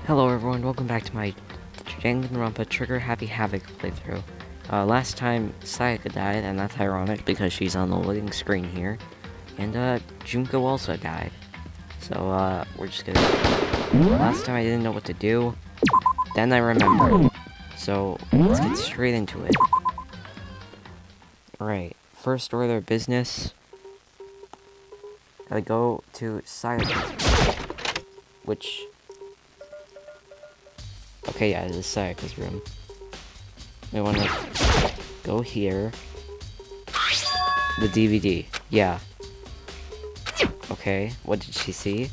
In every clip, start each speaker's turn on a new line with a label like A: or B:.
A: Hello everyone, welcome back to my Danganronpa Trigger Happy Havoc playthrough. Last time Sayaka died, and that's ironic because she's on the loading screen here. And Junko also died. So we're just gonna... Last time I didn't know what to do, then I remembered. So let's get straight into it. Alright, first order of business. Gotta go to Sayaka's room, which... Okay, yeah, this is Sayaka's room. We wanna go here. The DVD, yeah. Okay, what did she see?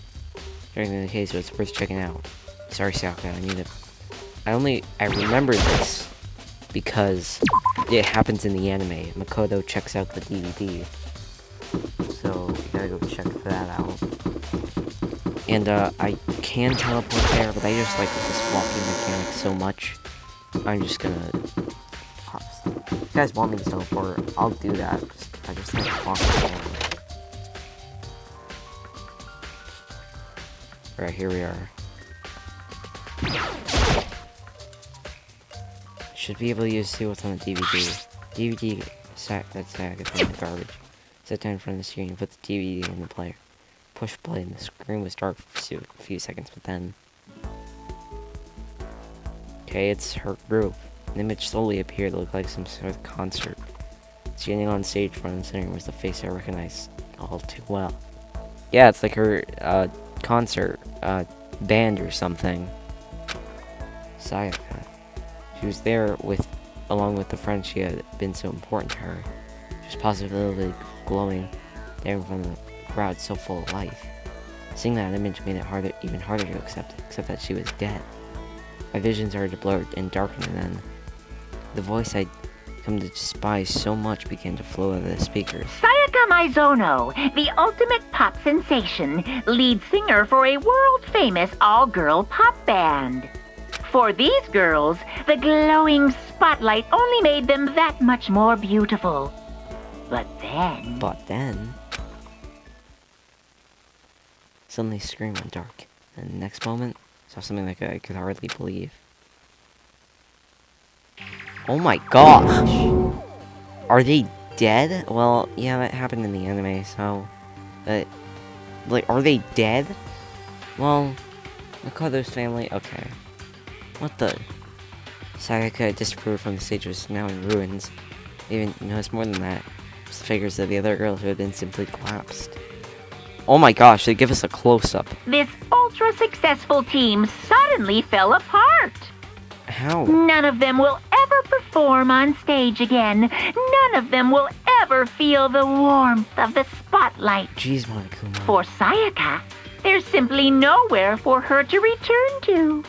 A: During the case, it's worth checking out. Sorry, Sayaka, I need it. I remember this because it happens in the anime. Makoto checks out the DVD. So, we gotta go check that out. And, I can teleport there, but I just like this walking mechanic so much. I'm just gonna... If you guys want me to teleport, I'll do that. I just like walking around. Alright, here we are. Should be able to see what's on the DVD. DVD sack, that's sack, it's in the garbage. Sit down in front of the screen, put the DVD in the player. Push play, and the screen was dark for a few seconds, but then... Okay, it's her group. An image slowly appeared that looked like some sort of concert. Standing on stage front and center was the face I recognized all too well. Yeah, it's like her, concert, band or something. Sayaka. She was there along with the friend she had been so important to her. She was positively glowing there in front of the crowd so full of life. Seeing that image made it even harder to accept that she was dead. My vision started to blur and darken, and then the voice I'd come to despise so much began to flow out of the speakers.
B: Sayaka Maizono, the ultimate pop sensation, lead singer for a world-famous all-girl pop band. For these girls, the glowing spotlight only made them that much more beautiful. But then...
A: Suddenly the screen went dark, and the next moment, I saw something like I could hardly believe. Oh my gosh! Are they dead? Well, yeah, that happened in the anime, so... like, are they dead? Well, Makoto's family... Okay. What the... Sayaka disapproved from the stage was now in ruins. They even noticed more than that. It was the figures of the other girls who had been simply collapsed. Oh my gosh, they give us a close-up.
B: This ultra-successful team suddenly fell apart.
A: How?
B: None of them will ever perform on stage again. None of them will ever feel the warmth of the spotlight.
A: Jeez, Monokuma.
B: For Sayaka, there's simply nowhere for her to return to.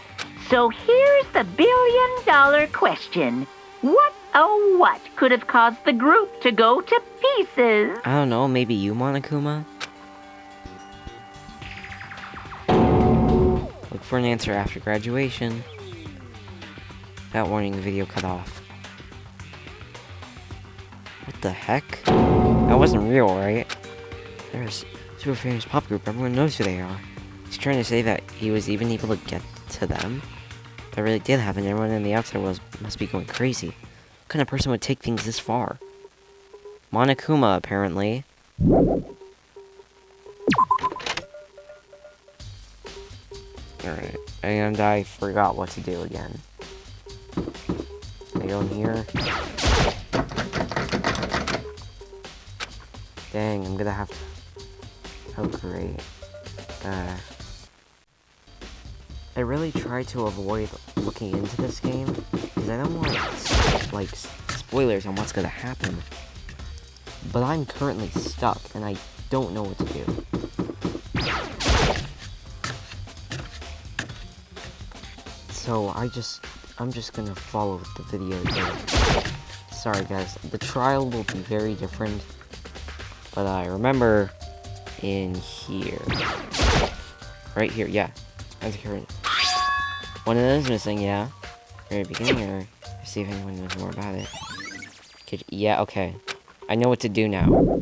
B: So here's the billion-dollar question. What, oh what, could have caused the group to go to pieces?
A: I don't know, maybe you, Monokuma? Look for an answer after graduation. That warning, the video cut off. What the heck? That wasn't real, right? There's a super famous pop group, everyone knows who they are. He's trying to say that he was even able to get to them? That really did happen, everyone in the outside world must be going crazy. What kind of person would take things this far? Monokuma, apparently. Alright, and I forgot what to do again. I go in here. Dang, I'm gonna have to... Oh, great. I really try to avoid looking into this game, because I don't want, like, spoilers on what's gonna happen. But I'm currently stuck, and I don't know what to do. So, I'm just gonna follow the video here. Sorry guys, the trial will be very different. But I remember in here. Right here, yeah. That's current. One of those missing, yeah. Very beginning, or see if anyone knows more about it. Yeah, okay. I know what to do now.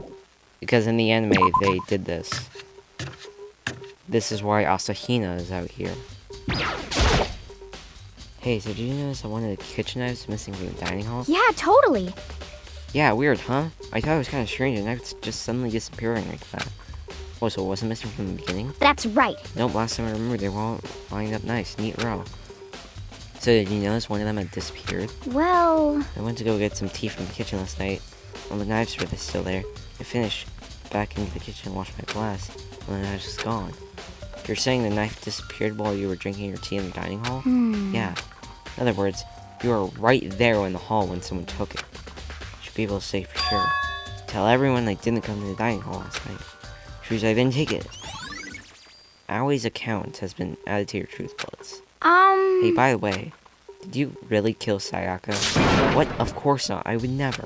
A: Because in the anime, they did this. This is why Asahina is out here. Hey, so did you notice that one of the kitchen knives missing from the dining hall?
C: Yeah, totally.
A: Yeah, weird, huh? I thought it was kind of strange, and it's just suddenly disappearing like that. Oh, so it wasn't missing from the beginning?
C: That's right.
A: Nope, last time I remember they were all lined up nice, neat row. So did you notice one of them had disappeared?
C: Well...
A: I went to go get some tea from the kitchen last night. All the knives were still there. I finished, back into the kitchen and washed my glass, and the knives was gone. You're saying the knife disappeared while you were drinking your tea in the dining hall? Yeah. In other words, you were right there in the hall when someone took it. You should be able to say for sure. Tell everyone they didn't come to the dining hall last night. Truth, I didn't take it. Awie's account has been added to your truth bullets. Hey, by the way, did you really kill Sayaka? What? Of course not. I would never.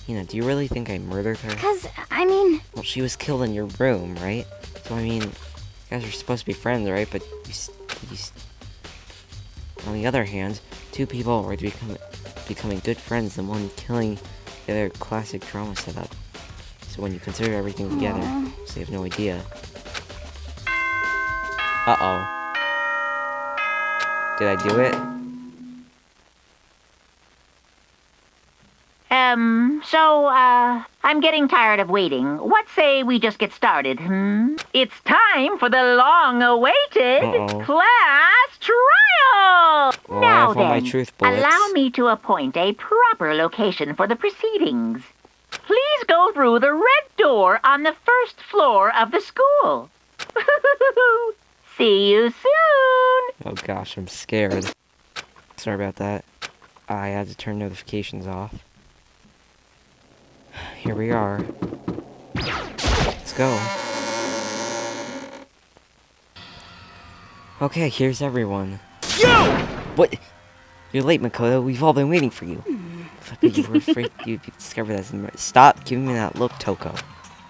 A: You know, do you really think I murdered her?
C: Well,
A: she was killed in your room, right? So, you guys are supposed to be friends, right? But on the other hand, two people are becoming good friends, and one killing the other. Classic drama setup. So when you consider everything together, so you have no idea. Uh-oh. Did I do it?
B: I'm getting tired of waiting. What say we just get started, It's time for the long-awaited class trial!
A: Well,
B: now
A: I have all my
B: then,
A: truth bullets.
B: allow me to appoint a proper location for the proceedings. Please go through the red door on the first floor of the school. See you soon!
A: Oh gosh, I'm scared. Sorry about that. I had to turn notifications off. Here we are. Let's go. Okay, here's everyone.
D: Yo!
A: What? You're late, Makoto. We've all been waiting for you. You were afraid you'd be discovered as... Stop giving me that look, Toko.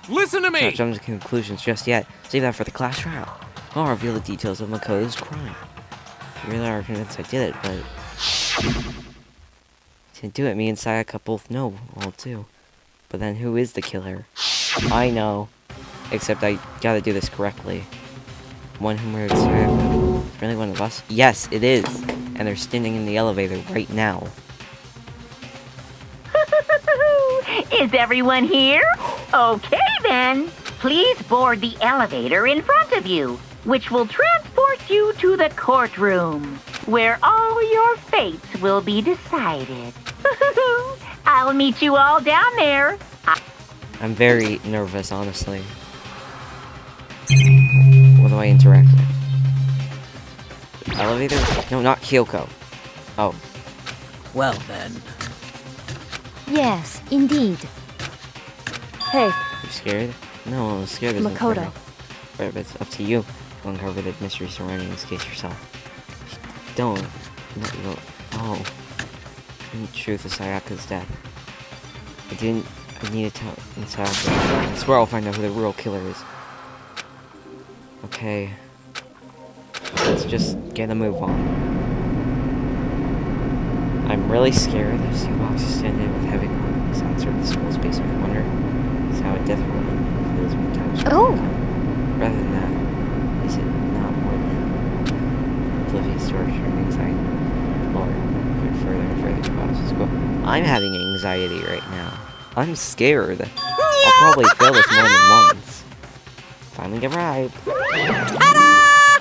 D: Listen to me!
A: Don't jump to conclusions just yet. Save that for the class trial. I'll reveal the details of Makoto's crime. You really are convinced I did it, but... I didn't do it. Me and Sayaka both know all too. But then who is the killer? I know. Except I gotta do this correctly. One who murdered Sayaka. It's really one of us? Yes, it is. And they're standing in the elevator right now.
B: Is everyone here? Okay then. Please board the elevator in front of you, which will transport you to the courtroom, where all your fates will be decided. I'll meet you all down there.
A: I'm very nervous, honestly. What do I interact with? Elevator? No, not Kyoko. Oh.
D: Well then.
C: yes, indeed. Hey,
A: You scared? No, I'm scared. There's
C: Makoto.
A: No but it's up to you to uncover the mystery surrounding this case yourself. Don't. No, you don't. Oh. The truth of Sayaka's death. I need to tell Sayaka. I swear I'll find out who the real killer is. Okay. Let's just get a move on. I'm really scared. There's two boxes standing with heavy marks outside the school's basement. I wonder is how it difficult feels when times rather than that, is it not more than oblivious to our shared anxiety? Or further and further to boxes go. I'm having anxiety right now. I'm scared. I'll probably fail this more than once. Finally arrived.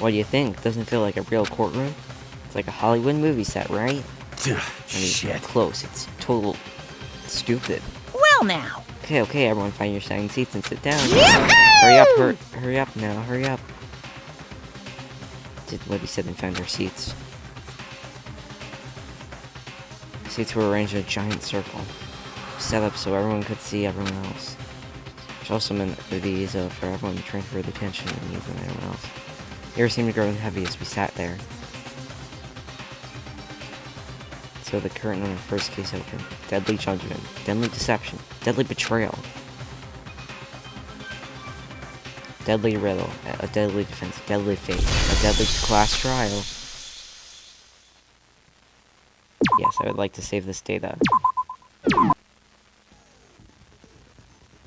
A: What do you think? Doesn't feel like a real courtroom? It's like a Hollywood movie set, right?
D: Shit.
A: Close. It's total stupid.
B: Well now.
A: Okay, everyone find your assigned seats and sit down.
B: Yahoo!
A: Hurry up now, hurry up. Did what he said and found our seats. Seats were arranged in a giant circle, set up so everyone could see everyone else. Which also meant it would be easier for everyone to transfer the attention and needs on everyone else. The air seemed to grow heavy as we sat there. So the curtain on our first case opened. Deadly judgment, deadly deception, deadly betrayal, deadly riddle, a deadly defense, a deadly fate, a deadly class trial. Yes, I would like to save this data.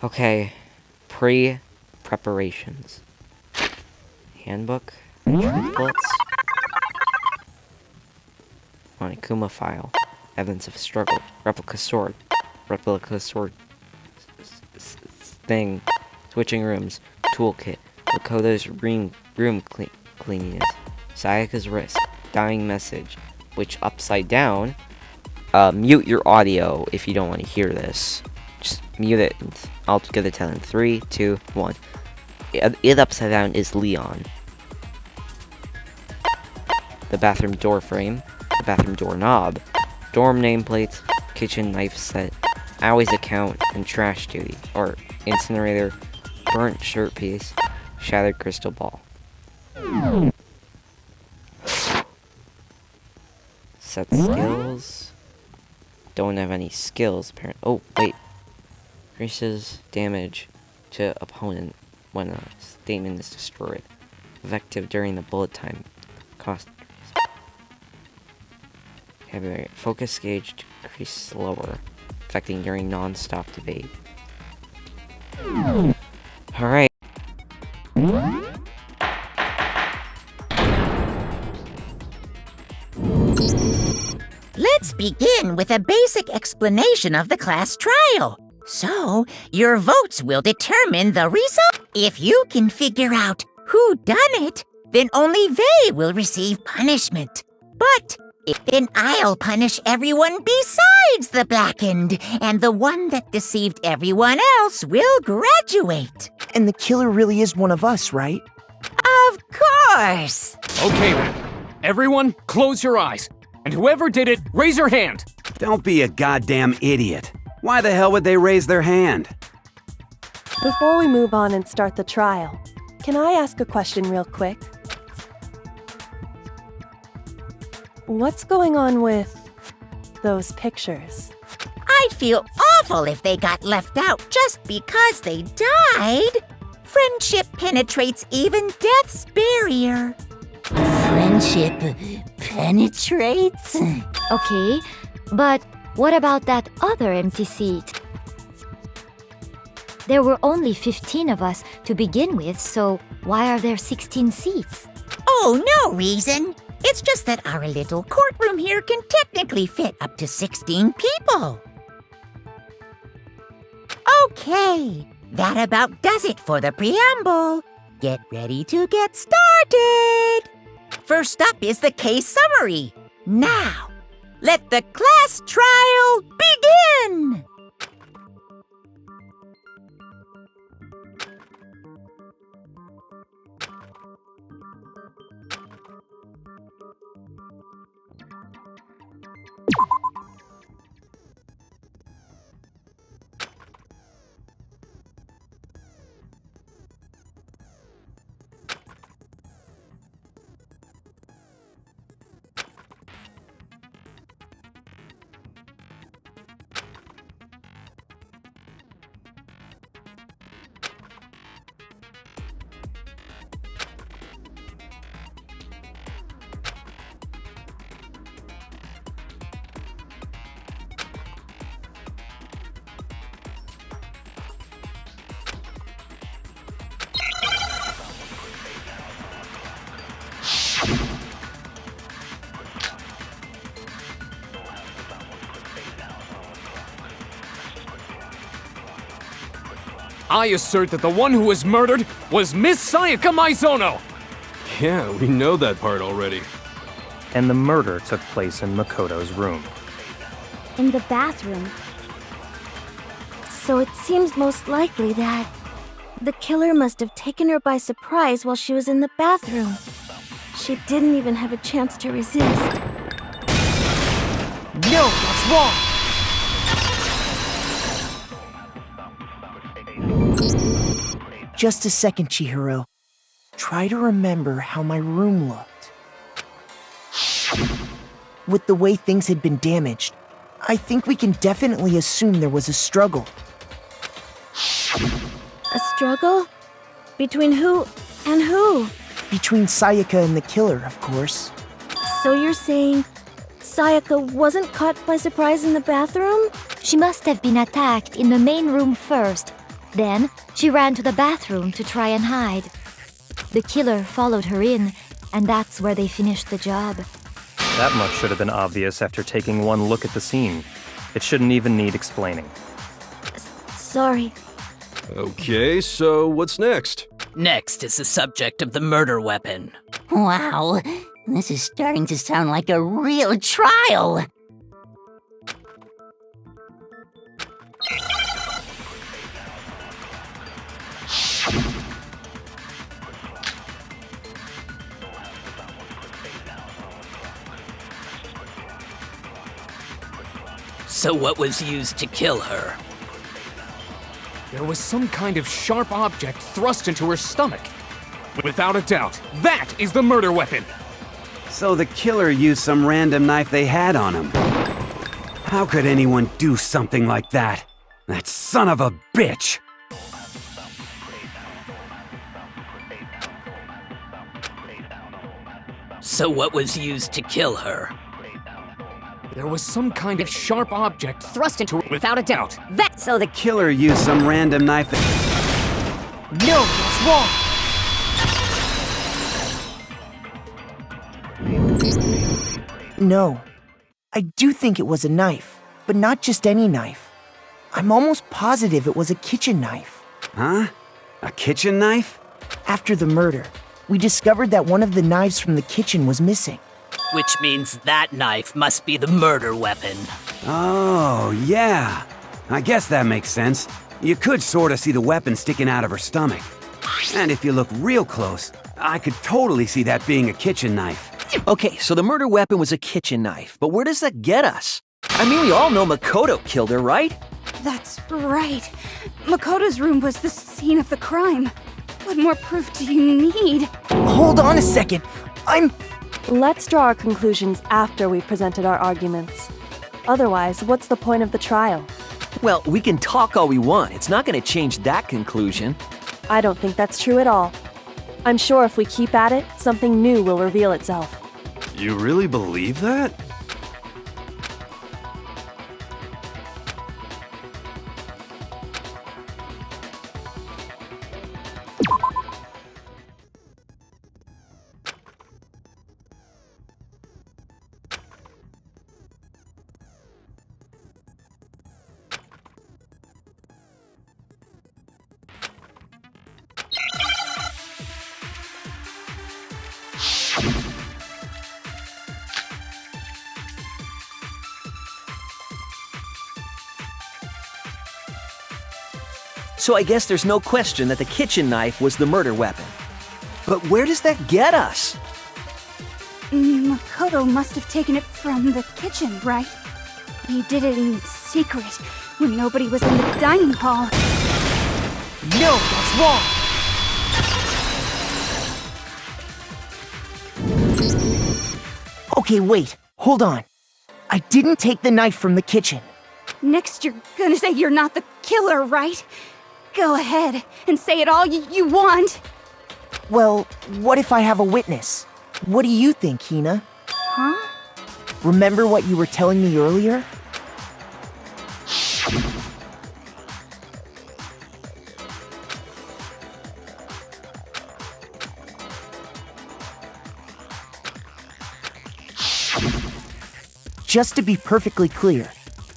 A: Okay, pre-preparations. Handbook, truth bullets. on Akuma file. Evidence of a struggle. Replica sword. Replica sword thing. Switching rooms. Toolkit. Makoto's room cleanliness. Sayaka's wrist. Dying message. Which upside down. Mute your audio if you don't want to hear this. Just mute it. I'll get the tell in 3, 2, 1. It upside down is Leon. The bathroom door frame. The bathroom door knob. Dorm nameplates. Kitchen knife set. Aui's account and trash duty. Or incinerator. Burnt shirt piece. Shattered crystal ball. Set skills. Don't have any skills, apparently. Oh, wait. Increases damage to opponent when a statement is destroyed. Effective during the bullet time. Cost. Vocabulary. Focus gauge decrease slower. Affecting during non-stop debate. Alright.
B: Let's begin with a basic explanation of the class trial. So, your votes will determine the result. If you can figure out who done it, then only they will receive punishment. But then I'll punish everyone besides the blackened, and the one that deceived everyone else will graduate.
E: And the killer really is one of us, right?
B: Of course!
D: Okay then. Everyone, close your eyes. And whoever did it, raise your hand.
F: Don't be a goddamn idiot. Why the hell would they raise their hand?
G: Before we move on and start the trial, can I ask a question real quick? What's going on with those pictures?
B: I'd feel awful if they got left out just because they died. Friendship penetrates even death's barrier. Friendship penetrates?
C: Okay, but what about that other empty seat? There were only 15 of us to begin with, so why are there 16 seats?
B: Oh, no reason. It's just that our little courtroom here can technically fit up to 16 people. Okay, that about does it for the preamble. Get ready to get started. First up is the case summary. Now, let the class trial begin!
D: I assert that the one who was murdered was Miss Sayaka Maizono!
H: Yeah, we know that part already.
I: And the murder took place in Makoto's room.
C: In the bathroom. So it seems most likely that the killer must have taken her by surprise while she was in the bathroom. She didn't even have a chance to resist.
E: No, that's wrong! Just a second, Chihiro. Try to remember how my room looked. With the way things had been damaged, I think we can definitely assume there was a struggle.
C: A struggle? Between who and who?
E: Between Sayaka and the killer, of course.
C: So you're saying Sayaka wasn't caught by surprise in the bathroom? She must have been attacked in the main room first. Then, she ran to the bathroom to try and hide. The killer followed her in, and that's where they finished the job.
I: That much should have been obvious after taking one look at the scene. It shouldn't even need explaining.
C: Sorry.
H: Okay, so what's next?
J: Next is the subject of the murder weapon.
B: Wow, this is starting to sound like a real trial.
J: So what was used to kill her?
D: There was some kind of sharp object thrust into her stomach. Without a doubt, that is the murder weapon!
F: So the killer used some random knife they had on him. How could anyone do something like that? That son of a bitch!
J: So what was used to kill her?
D: There was some kind of sharp object thrust into her. Without a doubt, that—
F: So the killer used some random knife that—
E: No, that's wrong! No. I do think it was a knife, but not just any knife. I'm almost positive it was a kitchen knife.
F: Huh? A kitchen knife?
E: After the murder, we discovered that one of the knives from the kitchen was missing.
J: Which means that knife must be the murder weapon.
F: Oh, yeah. I guess that makes sense. You could sort of see the weapon sticking out of her stomach. And if you look real close, I could totally see that being a kitchen knife.
K: Okay, so the murder weapon was a kitchen knife, but where does that get us? I mean, we all know Makoto killed her, right?
L: That's right. Makoto's room was the scene of the crime. What more proof do you need?
E: Hold on a second.
G: Let's draw our conclusions after we've presented our arguments. Otherwise, what's the point of the trial?
K: Well, we can talk all we want. It's not going to change that conclusion.
G: I don't think that's true at all. I'm sure if we keep at it, something new will reveal itself.
H: You really believe that?
K: So I guess there's no question that the kitchen knife was the murder weapon. But where does that get us?
L: Makoto must have taken it from the kitchen, right? He did it in secret, when nobody was in the dining hall.
E: No, that's wrong! Okay, wait. Hold on. I didn't take the knife from the kitchen.
L: Next, you're gonna say you're not the killer, right? Go ahead and say it all you want.
E: Well, what if I have a witness? What do you think, Hina?
L: Huh?
E: Remember what you were telling me earlier? Just to be perfectly clear,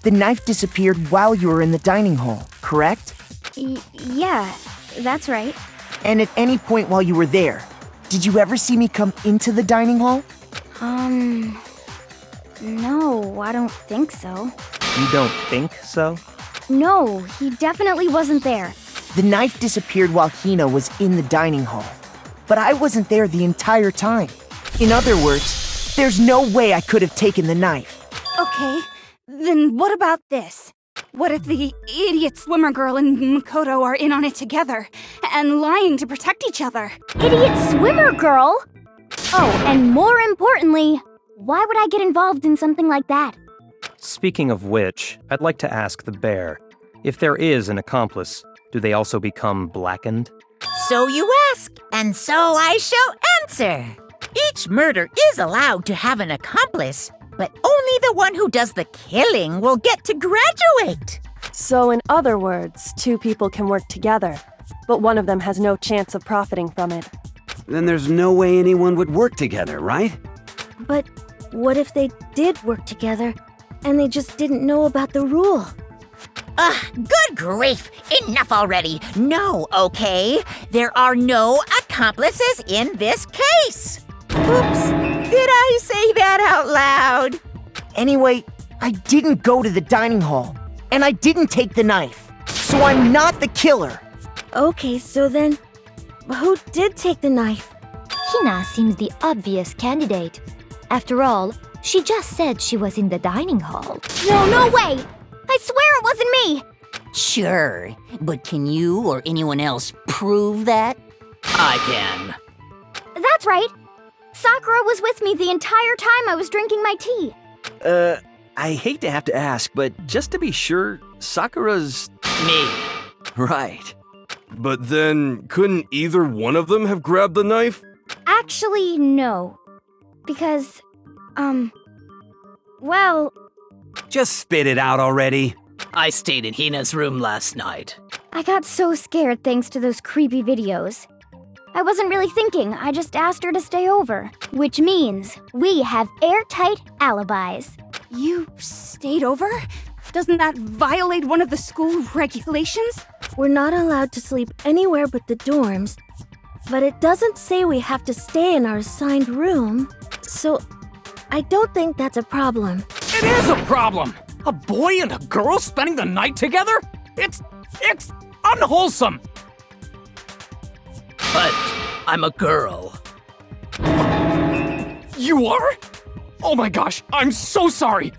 E: the knife disappeared while you were in the dining hall, correct?
L: Yeah, that's right.
E: And at any point while you were there, did you ever see me come into the dining hall?
C: No, I don't think so.
I: You don't think so?
C: No, he definitely wasn't there.
E: The knife disappeared while Hina was in the dining hall. But I wasn't there the entire time. In other words, there's no way I could have taken the knife.
L: Okay, then what about this? What if the idiot swimmer girl and Makoto are in on it together, and lying to protect each other?
C: Idiot swimmer girl? Oh, and more importantly, why would I get involved in something like that?
I: Speaking of which, I'd like to ask the bear, if there is an accomplice, do they also become blackened?
B: So you ask, and so I shall answer. Each murder is allowed to have an accomplice, but only the one who does the killing will get to graduate.
G: So in other words, two people can work together, but one of them has no chance of profiting from it.
F: Then there's no way anyone would work together, right?
C: But What if they did work together, and they just didn't know about the rule?
B: Good grief! Enough already! No, okay? There are no accomplices in this case! Oops! Did I say that out loud?
E: Anyway, I didn't go to the dining hall, and I didn't take the knife, so I'm not the killer.
C: Okay, so then, who did take the knife?
M: Hina seems the obvious candidate. After all, she just said she was in the dining hall.
C: No way! I swear it wasn't me!
J: Sure, but can you or anyone else prove that? I can.
C: That's right. Sakura was with me the entire time I was drinking my tea.
K: I hate to have to ask, but just to be sure, Sakura's...
J: Me.
K: Right.
H: But then, couldn't either one of them have grabbed the knife?
C: Actually, no. Because, well...
F: Just spit it out already.
J: I stayed in Hina's room last night.
C: I got so scared thanks to those creepy videos. I wasn't really thinking, I just asked her to stay over. Which means we have airtight alibis.
L: You stayed over? Doesn't that violate one of the school regulations?
C: We're not allowed to sleep anywhere but the dorms, but it doesn't say we have to stay in our assigned room, so I don't think that's a problem.
D: It is a problem! A boy and a girl spending the night together? It's unwholesome!
J: But I'm a girl.
D: You are? Oh my gosh, I'm so sorry!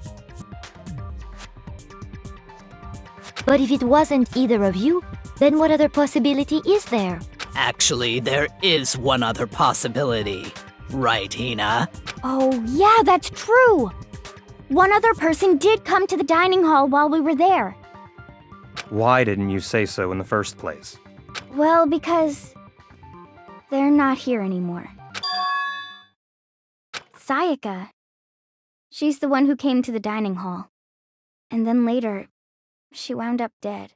M: But if it wasn't either of you, then what other possibility is there?
J: Actually, there is one other possibility. Right, Hina?
C: Oh, yeah, that's true! One other person did come to the dining hall while we were there.
I: Why didn't you say so in the first place?
C: Well, because... they're not here anymore. Sayaka. She's the one who came to the dining hall. And then later, she wound up dead.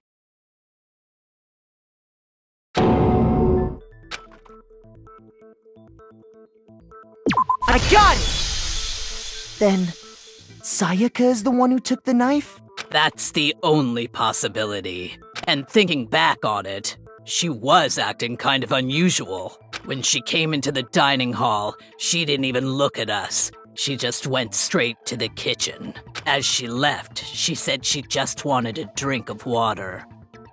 E: I got it! Then, Sayaka is the one who took the knife?
J: That's the only possibility. And thinking back on it, she was acting kind of unusual. When she came into the dining hall, she didn't even look at us. She just went straight to the kitchen. As she left, she said she just wanted a drink of water.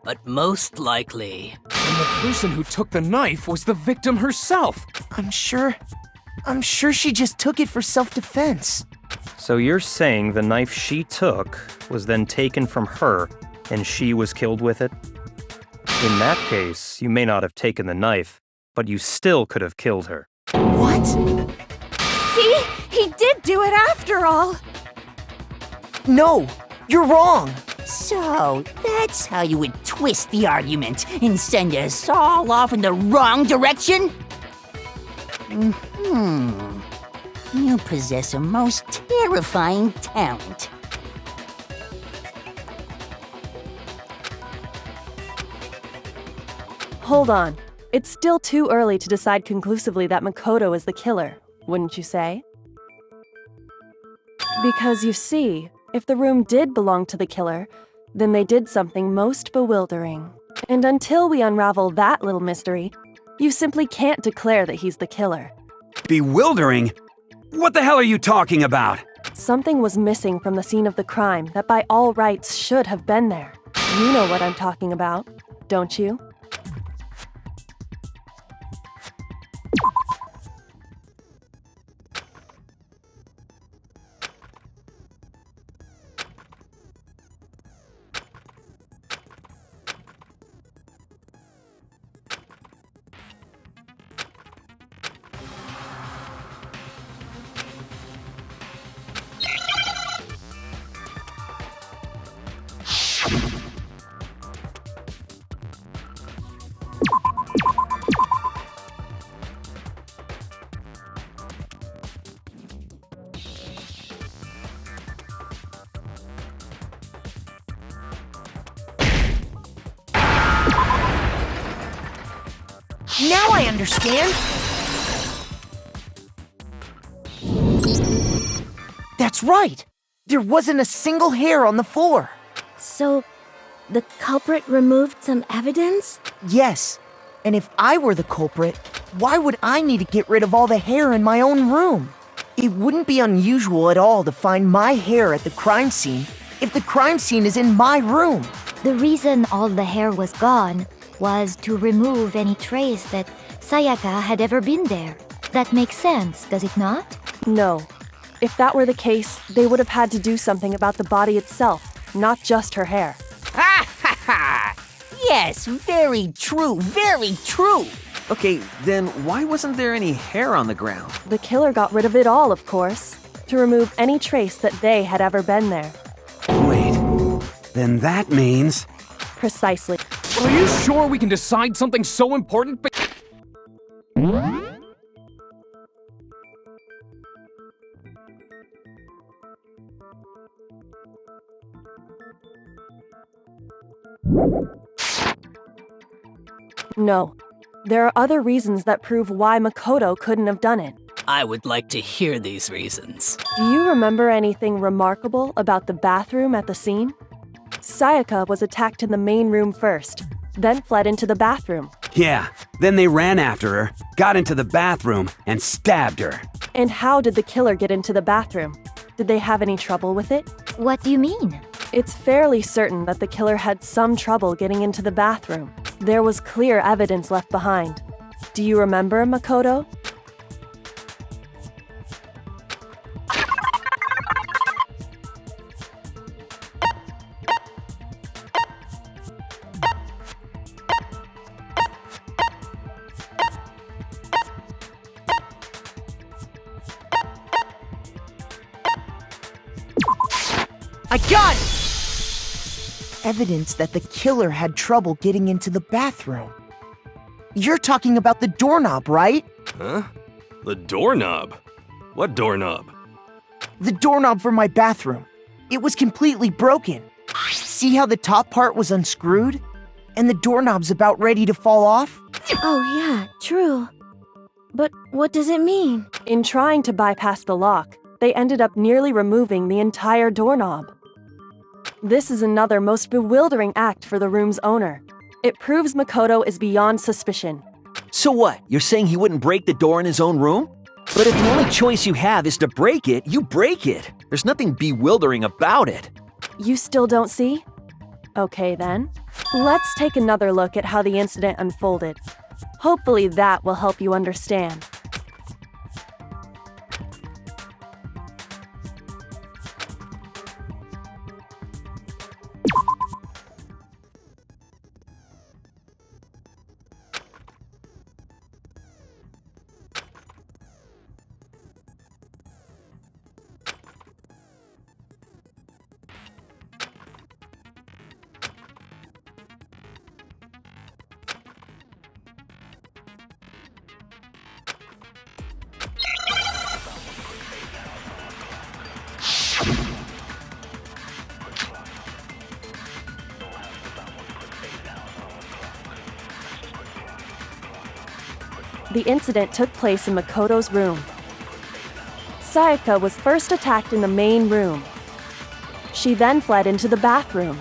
J: But most likely...
D: And the person who took the knife was the victim herself!
E: I'm sure she just took it for self-defense.
I: So you're saying the knife she took was then taken from her, and she was killed with it? In that case, you may not have taken the knife, but you still could have killed her.
E: What?
L: See? He did do it after all!
E: No, you're wrong!
J: So, that's how you would twist the argument and send us all off in the wrong direction? You possess a most terrifying talent.
G: Hold on. It's still too early to decide conclusively that Makoto is the killer, wouldn't you say? Because you see, if the room did belong to the killer, then they did something most bewildering. And until we unravel that little mystery, you simply can't declare that he's the killer.
F: Bewildering? What the hell are you talking about?
G: Something was missing from the scene of the crime that by all rights should have been there. You know what I'm talking about, don't you?
E: Now I understand! That's right! There wasn't a single hair on the floor.
C: So, the culprit removed some evidence?
E: Yes. And if I were the culprit, why would I need to get rid of all the hair in my own room? It wouldn't be unusual at all to find my hair at the crime scene if the crime scene is in my room.
M: The reason all the hair was gone was to remove any trace that Sayaka had ever been there. That makes sense, does it not?
G: No. If that were the case, they would have had to do something about the body itself, not just her hair.
K: Ha ha ha! Yes, very true, very true. Okay, then why wasn't there any hair on the ground?
G: The killer got rid of it all, of course, to remove any trace that they had ever been there.
F: Wait, then that means...
G: Precisely.
D: Are you sure we can decide something so important?
G: No. There are other reasons that prove why Makoto couldn't have done it.
J: I would like to hear these reasons.
G: Do you remember anything remarkable about the bathroom at the scene? Sayaka was attacked in the main room first, then fled into the bathroom.
F: Yeah, then they ran after her, got into the bathroom, and stabbed her.
G: And how did the killer get into the bathroom? Did they have any trouble with it?
M: What do you mean?
G: It's fairly certain that the killer had some trouble getting into the bathroom. There was clear evidence left behind. Do you remember, Makoto?
E: I got it! Evidence that the killer had trouble getting into the bathroom. You're talking about the doorknob, right?
H: Huh? The doorknob? What doorknob?
E: The doorknob for my bathroom. It was completely broken. See how the top part was unscrewed? And the doorknob's about ready to fall off?
C: Oh yeah, true. But what does it mean?
G: In trying to bypass the lock, they ended up nearly removing the entire doorknob. This is another most bewildering act for the room's owner. It proves Makoto is beyond suspicion.
K: So what? You're saying he wouldn't break the door in his own room? But if the only choice you have is to break it, you break it. There's nothing bewildering about it.
G: You still don't see? Okay then. Let's take another look at how the incident unfolded. Hopefully that will help you understand. The incident took place in Makoto's room. Sayaka was first attacked in the main room. She then fled into the bathroom.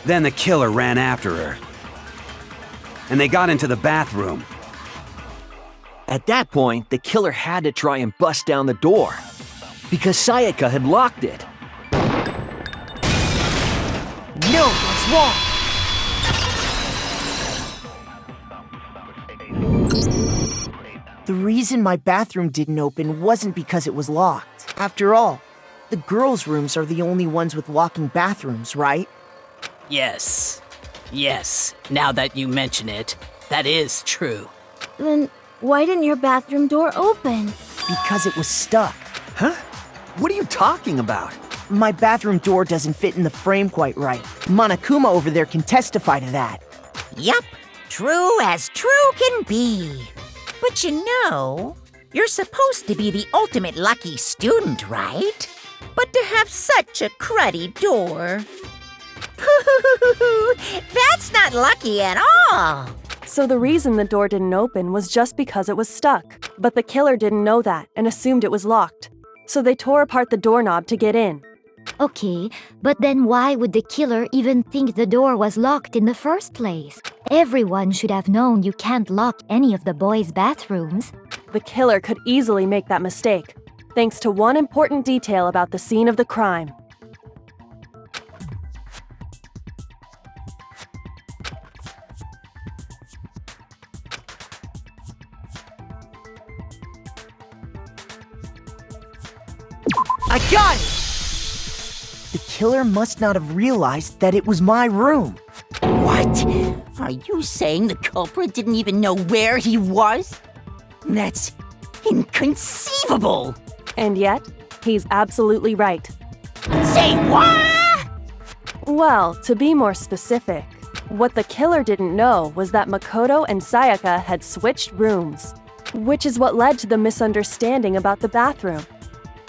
F: Then the killer ran after her. And they got into the bathroom.
K: At that point, the killer had to try and bust down the door, because Sayaka had locked it.
E: No, that's wrong! The reason my bathroom didn't open wasn't because it was locked. After all, the girls' rooms are the only ones with locking bathrooms, right?
J: Yes. Yes, now that you mention it, that is true.
C: Then why didn't your bathroom door open?
E: Because it was stuck.
K: Huh? What are you talking about?
E: My bathroom door doesn't fit in the frame quite right. Monokuma over there can testify to that.
B: Yup, true as true can be. But you know, you're supposed to be the ultimate lucky student, right? But to have such a cruddy door. That's not lucky at all.
G: So the reason the door didn't open was just because it was stuck. But the killer didn't know that and assumed it was locked. So they tore apart the doorknob to get in.
M: Okay, but then why would the killer even think the door was locked in the first place? Everyone should have known you can't lock any of the boys' bathrooms.
G: The killer could easily make that mistake, thanks to one important detail about the scene of the crime.
E: I got it! The killer must not have realized that it was my room.
N: What? Are you saying the culprit didn't even know where he was? That's inconceivable!
G: And yet, he's absolutely right.
N: Say what?
G: Well, to be more specific, what the killer didn't know was that Makoto and Sayaka had switched rooms, which is what led to the misunderstanding about the bathroom.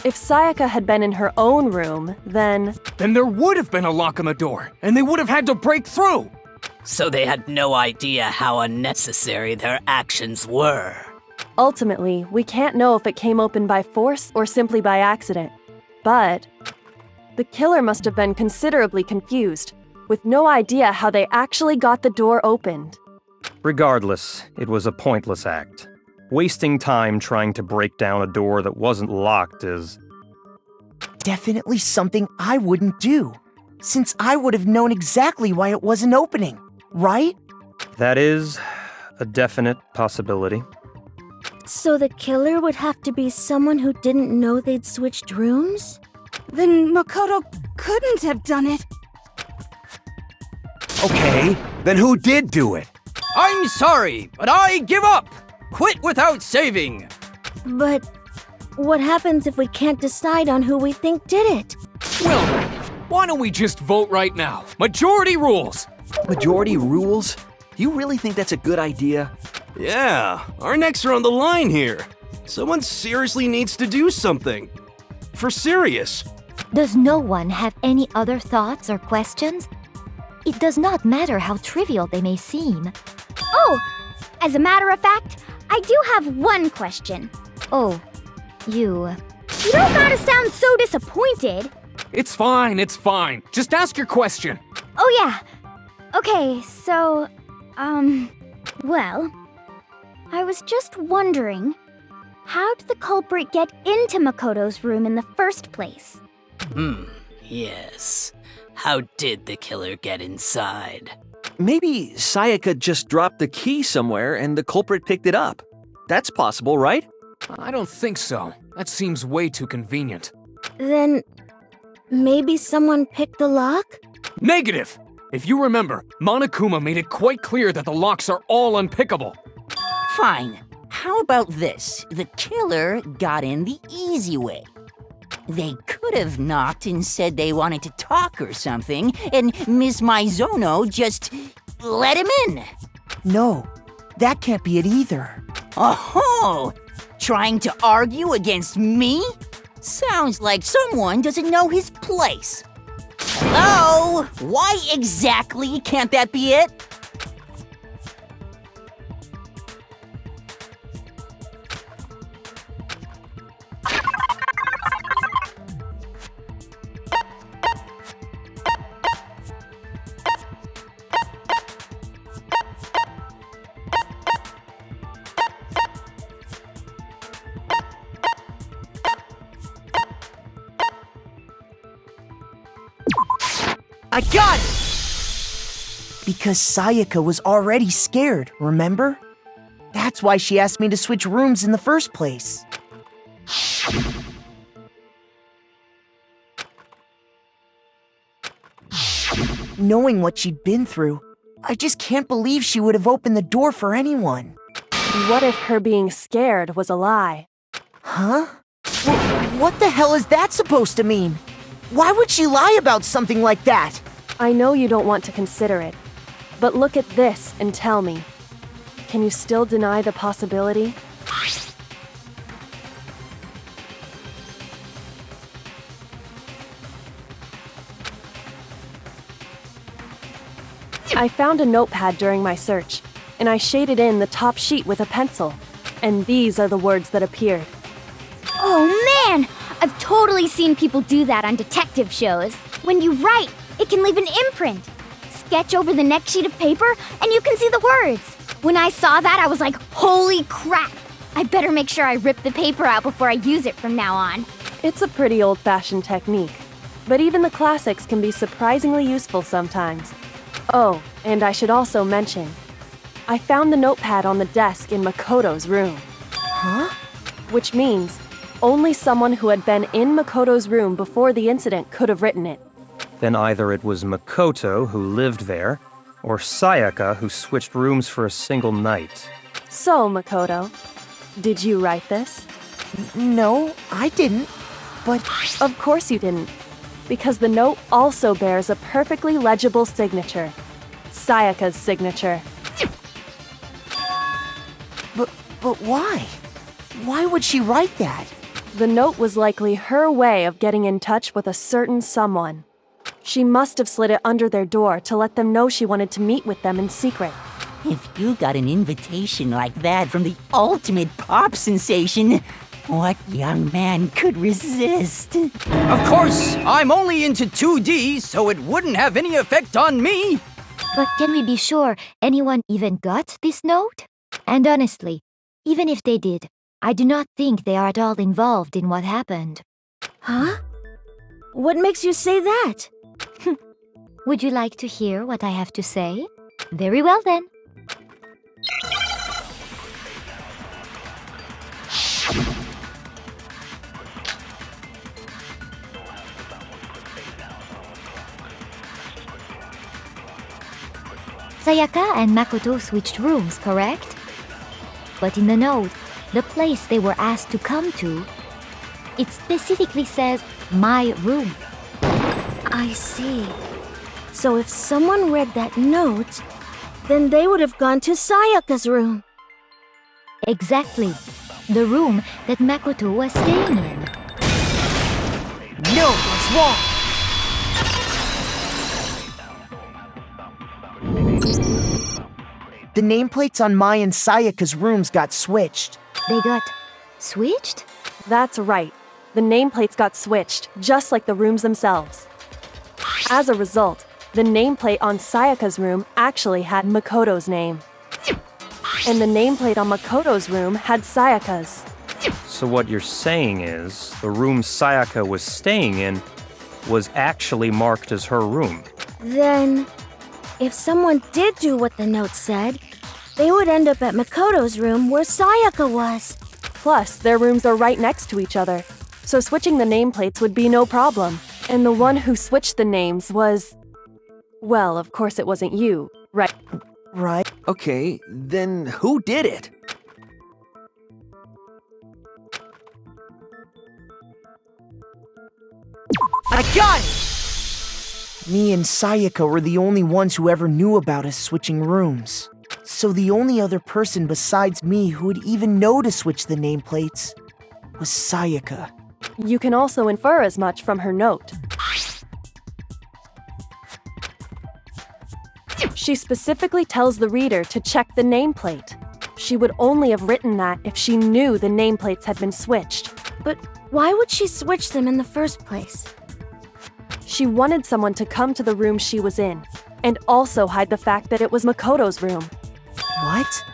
G: If Sayaka had been in her own room, then
D: there would have been a lock on the door, and they would have had to break through!
J: So they had no idea how unnecessary their actions were.
G: Ultimately, we can't know if it came open by force or simply by accident. But the killer must have been considerably confused, with no idea how they actually got the door opened.
I: Regardless, it was a pointless act. Wasting time trying to break down a door that wasn't locked is
E: definitely something I wouldn't do, since I would have known exactly why it wasn't opening, right?
I: That is a definite possibility.
C: So the killer would have to be someone who didn't know they'd switched rooms?
L: Then Makoto couldn't have done it.
F: Okay, then who did do it?
O: I'm sorry, but I give up! Quit without saving!
C: But what happens if we can't decide on who we think did it?
D: Well, why don't we just vote right now? Majority rules!
K: Majority rules? You really think that's a good idea?
H: Yeah, our necks are on the line here. Someone seriously needs to do something. For serious.
M: Does no one have any other thoughts or questions? It does not matter how trivial they may seem.
P: Oh, as a matter of fact, I do have one question.
M: Oh, you...
P: You don't gotta sound so disappointed.
D: It's fine, it's fine. Just ask your question.
P: Oh yeah. Okay, so, well, I was just wondering, how did the culprit get into Makoto's room in the first place?
J: Yes. How did the killer get inside?
K: Maybe Sayaka just dropped the key somewhere and the culprit picked it up. That's possible, right?
D: I don't think so. That seems way too convenient.
C: Then maybe someone picked the lock?
D: Negative! If you remember, Monokuma made it quite clear that the locks are all unpickable.
N: Fine. How about this? The killer got in the easy way. They could have knocked and said they wanted to talk or something, and Miss Maizono just let him in.
E: No, that can't be it either.
N: Oh, trying to argue against me? Sounds like someone doesn't know his place. Hello? Why exactly can't that be it?
E: I got it! Because Sayaka was already scared, remember? That's why she asked me to switch rooms in the first place. Knowing what she'd been through, I just can't believe she would have opened the door for anyone.
G: What if her being scared was a lie?
E: Huh? What the hell is that supposed to mean? Why would she lie about something like that?
G: I know you don't want to consider it, but look at this and tell me. Can you still deny the possibility? I found a notepad during my search, and I shaded in the top sheet with a pencil. And these are the words that appeared.
P: Oh man! I've totally seen people do that on detective shows. When you write, it can leave an imprint. Sketch over the next sheet of paper, and you can see the words. When I saw that, I was like, holy crap! I better make sure I rip the paper out before I use it from now on.
G: It's a pretty old-fashioned technique, but even the classics can be surprisingly useful sometimes. Oh, and I should also mention, I found the notepad on the desk in Makoto's room.
E: Huh?
G: Which means only someone who had been in Makoto's room before the incident could have written it.
I: Then either it was Makoto who lived there, or Sayaka who switched rooms for a single night.
G: So, Makoto, did you write this?
E: No, I didn't. But
G: of course you didn't, because the note also bears a perfectly legible signature. Sayaka's signature.
E: But why? Why would she write that?
G: The note was likely her way of getting in touch with a certain someone. She must have slid it under their door to let them know she wanted to meet with them in secret.
N: If you got an invitation like that from the ultimate pop sensation, what young man could resist?
O: Of course, I'm only into 2D, so it wouldn't have any effect on me.
M: But can we be sure anyone even got this note? And honestly, even if they did, I do not think they are at all involved in what happened.
P: Huh? What makes you say that?
M: Would you like to hear what I have to say? Very well then. Sayaka and Makoto switched rooms, correct? But in the note, the place they were asked to come to, it specifically says, my room.
P: I see. So if someone read that note, then they would have gone to Sayaka's room.
M: Exactly. The room that Makoto was staying in.
E: No, what's wrong? The nameplates on Mai and Sayaka's rooms got switched.
M: They got switched?
G: That's right. The nameplates got switched, just like the rooms themselves. As a result, the nameplate on Sayaka's room actually had Makoto's name. And the nameplate on Makoto's room had Sayaka's.
I: So what you're saying is, the room Sayaka was staying in was actually marked as her room.
P: Then, if someone did do what the note said, they would end up at Makoto's room where Sayaka was.
G: Plus, their rooms are right next to each other, so switching the nameplates would be no problem. And the one who switched the names was... Well, of course it wasn't you, right?
E: Right.
K: Okay, then who did it?
E: I got it! Me and Sayaka were the only ones who ever knew about us switching rooms. So the only other person besides me who would even know to switch the nameplates was Sayaka.
G: You can also infer as much from her note. She specifically tells the reader to check the nameplate. She would only have written that if she knew the nameplates had been switched.
P: But why would she switch them in the first place?
G: She wanted someone to come to the room she was in, and also hide the fact that it was Makoto's room.
E: What?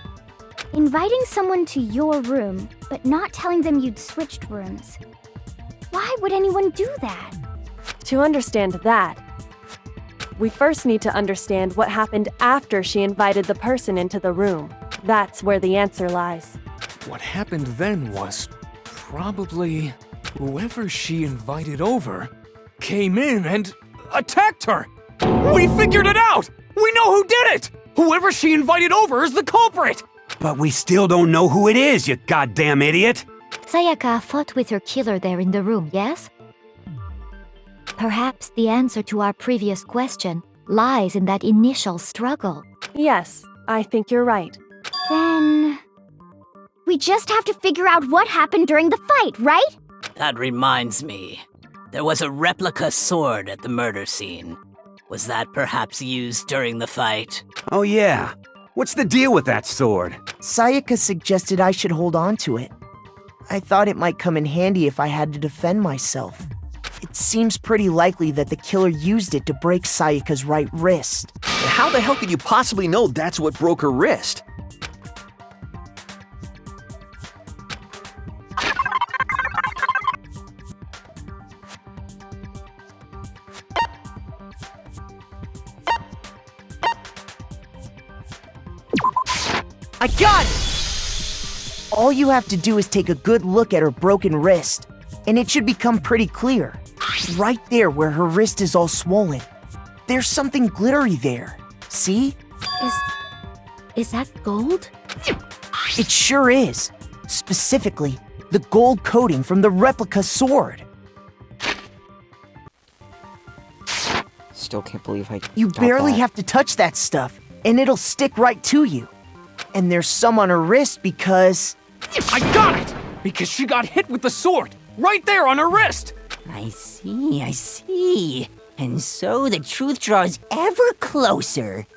P: Inviting someone to your room, but not telling them you'd switched rooms. Why would anyone do that?
G: To understand that, we first need to understand what happened after she invited the person into the room. That's where the answer lies.
D: What happened then was probably whoever she invited over came in and attacked her. We figured it out! We know who did it! Whoever she invited over is the culprit!
F: But we still don't know who it is, you goddamn idiot!
M: Sayaka fought with her killer there in the room, yes? Perhaps the answer to our previous question lies in that initial struggle.
G: Yes, I think you're right.
P: Then... we just have to figure out what happened during the fight, right?
J: That reminds me. There was a replica sword at the murder scene. Was that perhaps used during the fight?
F: Oh yeah. What's the deal with that sword?
E: Sayaka suggested I should hold on to it. I thought it might come in handy if I had to defend myself. It seems pretty likely that the killer used it to break Sayaka's right wrist.
K: And how the hell could you possibly know that's what broke her wrist?
E: I got it! All you have to do is take a good look at her broken wrist, and it should become pretty clear. Right there where her wrist is all swollen. There's something glittery there. See?
C: Is that gold?
E: It sure is. Specifically, the gold coating from the replica sword.
A: Still can't believe I
E: You
A: got
E: barely
A: that.
E: have to touch that stuff, and it'll stick right to you. And there's some on her wrist because...
D: I got it! Because she got hit with the sword, right there on her wrist!
N: I see. And so the truth draws ever closer.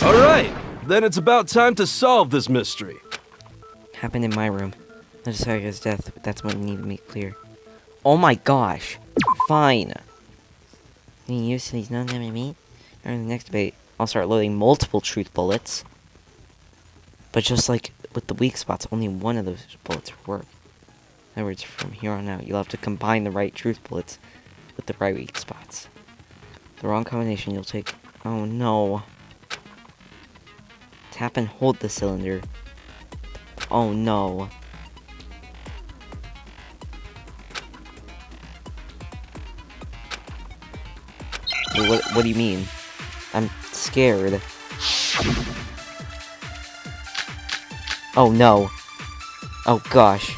H: All right, then it's about time to solve this mystery.
A: Happened in my room. Not just Sayaka's death, but that's what we need to make clear. Oh my gosh. Fine. Getting used to these non-damage meat? During the next debate, I'll start loading multiple truth bullets. But just like with the weak spots, only one of those bullets will work. In other words, from here on out, you'll have to combine the right truth bullets with the right weak spots. The wrong combination, you'll take... Oh no. Tap and hold the cylinder. Oh no. What do you mean? I'm scared. Oh no. Oh gosh.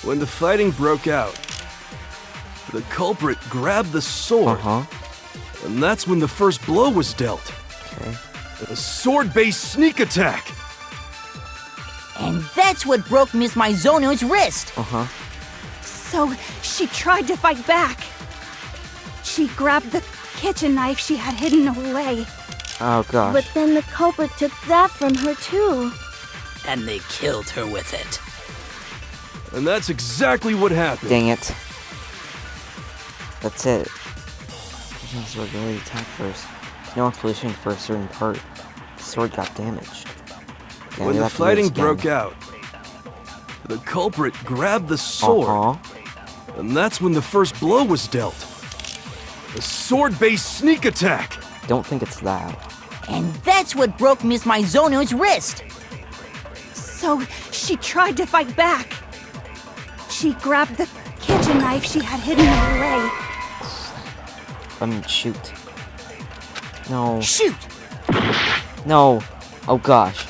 H: When the fighting broke out, the culprit grabbed the sword. And that's when the first blow was dealt.
A: Okay.
H: A sword-based sneak attack.
N: And that's what broke Miss Mizono's wrist.
L: So she tried to fight back. She grabbed the kitchen knife she had hidden away.
A: Oh gosh.
C: But then the culprit took that from her too.
J: And they killed her with it.
H: And that's exactly what happened.
A: Dang it. That's it. The sword really attacked first. No explanation for a certain part. The sword got damaged. Okay,
H: When the fighting broke out, the culprit grabbed the sword. And that's when the first blow was dealt. A sword-based sneak attack.
A: Don't think it's that.
N: And that's what broke Miss Mizono's wrist.
L: So she tried to fight back. She grabbed the kitchen knife she had hidden away.
A: Shoot. No.
E: Shoot!
A: No. Oh gosh.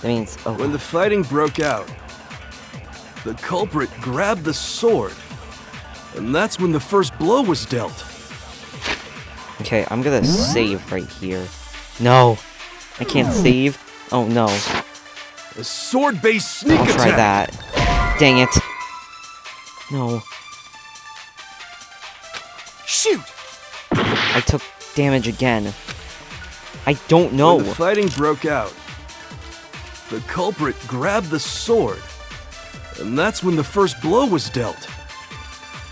A: That means... Oh.
H: When the fighting broke out, the culprit grabbed the sword. And that's when the first blow was dealt.
A: Okay, I'm gonna save right here. No. I can't save. Oh no.
H: A sword-based sneak attack.
A: I'll try that. Dang it. No.
E: Shoot!
A: I took damage again. I don't know.
H: When the fighting broke out, the culprit grabbed the sword. And that's when the first blow was dealt.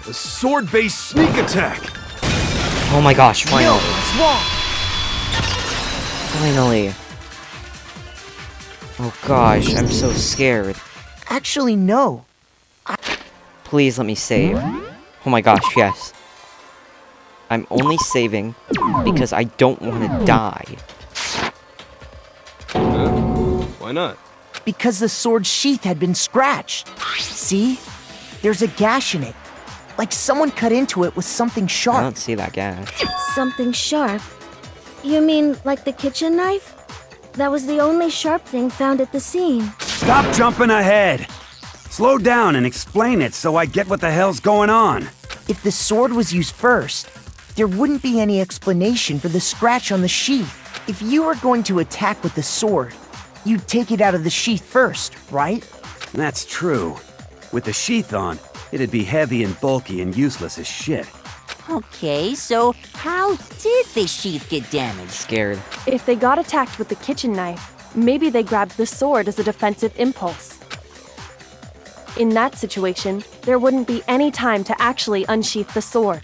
H: A sword-based sneak attack.
A: Oh my gosh, finally.
E: No, what's wrong?
A: Finally. Oh gosh, I'm so scared.
E: Actually, no.
A: Please let me save. Oh my gosh, yes. I'm only saving because I don't want to die.
H: Why not?
E: Because the sword sheath had been scratched. See? There's a gash in it. Like someone cut into it with something
A: I
E: sharp.
A: don't see that gash.
C: Something sharp. You mean like the kitchen knife? That was the only sharp thing found at the scene.
F: Stop jumping ahead! Slow down and explain it so I get what the hell's going on.
E: If the sword was used first, there wouldn't be any explanation for the scratch on the sheath. If you were going to attack with the sword, you'd take it out of the sheath first, right?
F: That's true. With the sheath on, it'd be heavy and bulky and useless as shit.
N: Okay, so how did the sheath get damaged?
A: Scared.
G: If they got attacked with the kitchen knife, Maybe they grabbed the sword as a defensive impulse. In that situation, there wouldn't be any time to actually unsheath the sword.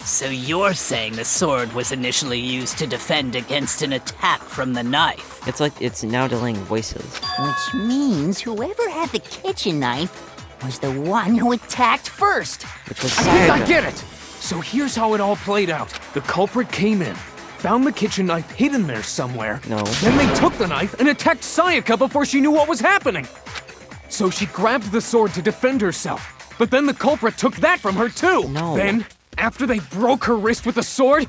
J: So you're saying the sword was initially used to defend against an attack from the knife?
A: It's like it's now delaying voices.
N: Which means whoever had the kitchen knife was the one who attacked first.
A: Which was
D: I get it! So here's how it all played out. The culprit came in, found the kitchen knife hidden there somewhere.
A: No.
D: Then they took the knife and attacked Sayaka before she knew what was happening. So she grabbed the sword to defend herself. But then the culprit took that from her too.
A: No.
D: Then, after they broke her wrist with the sword,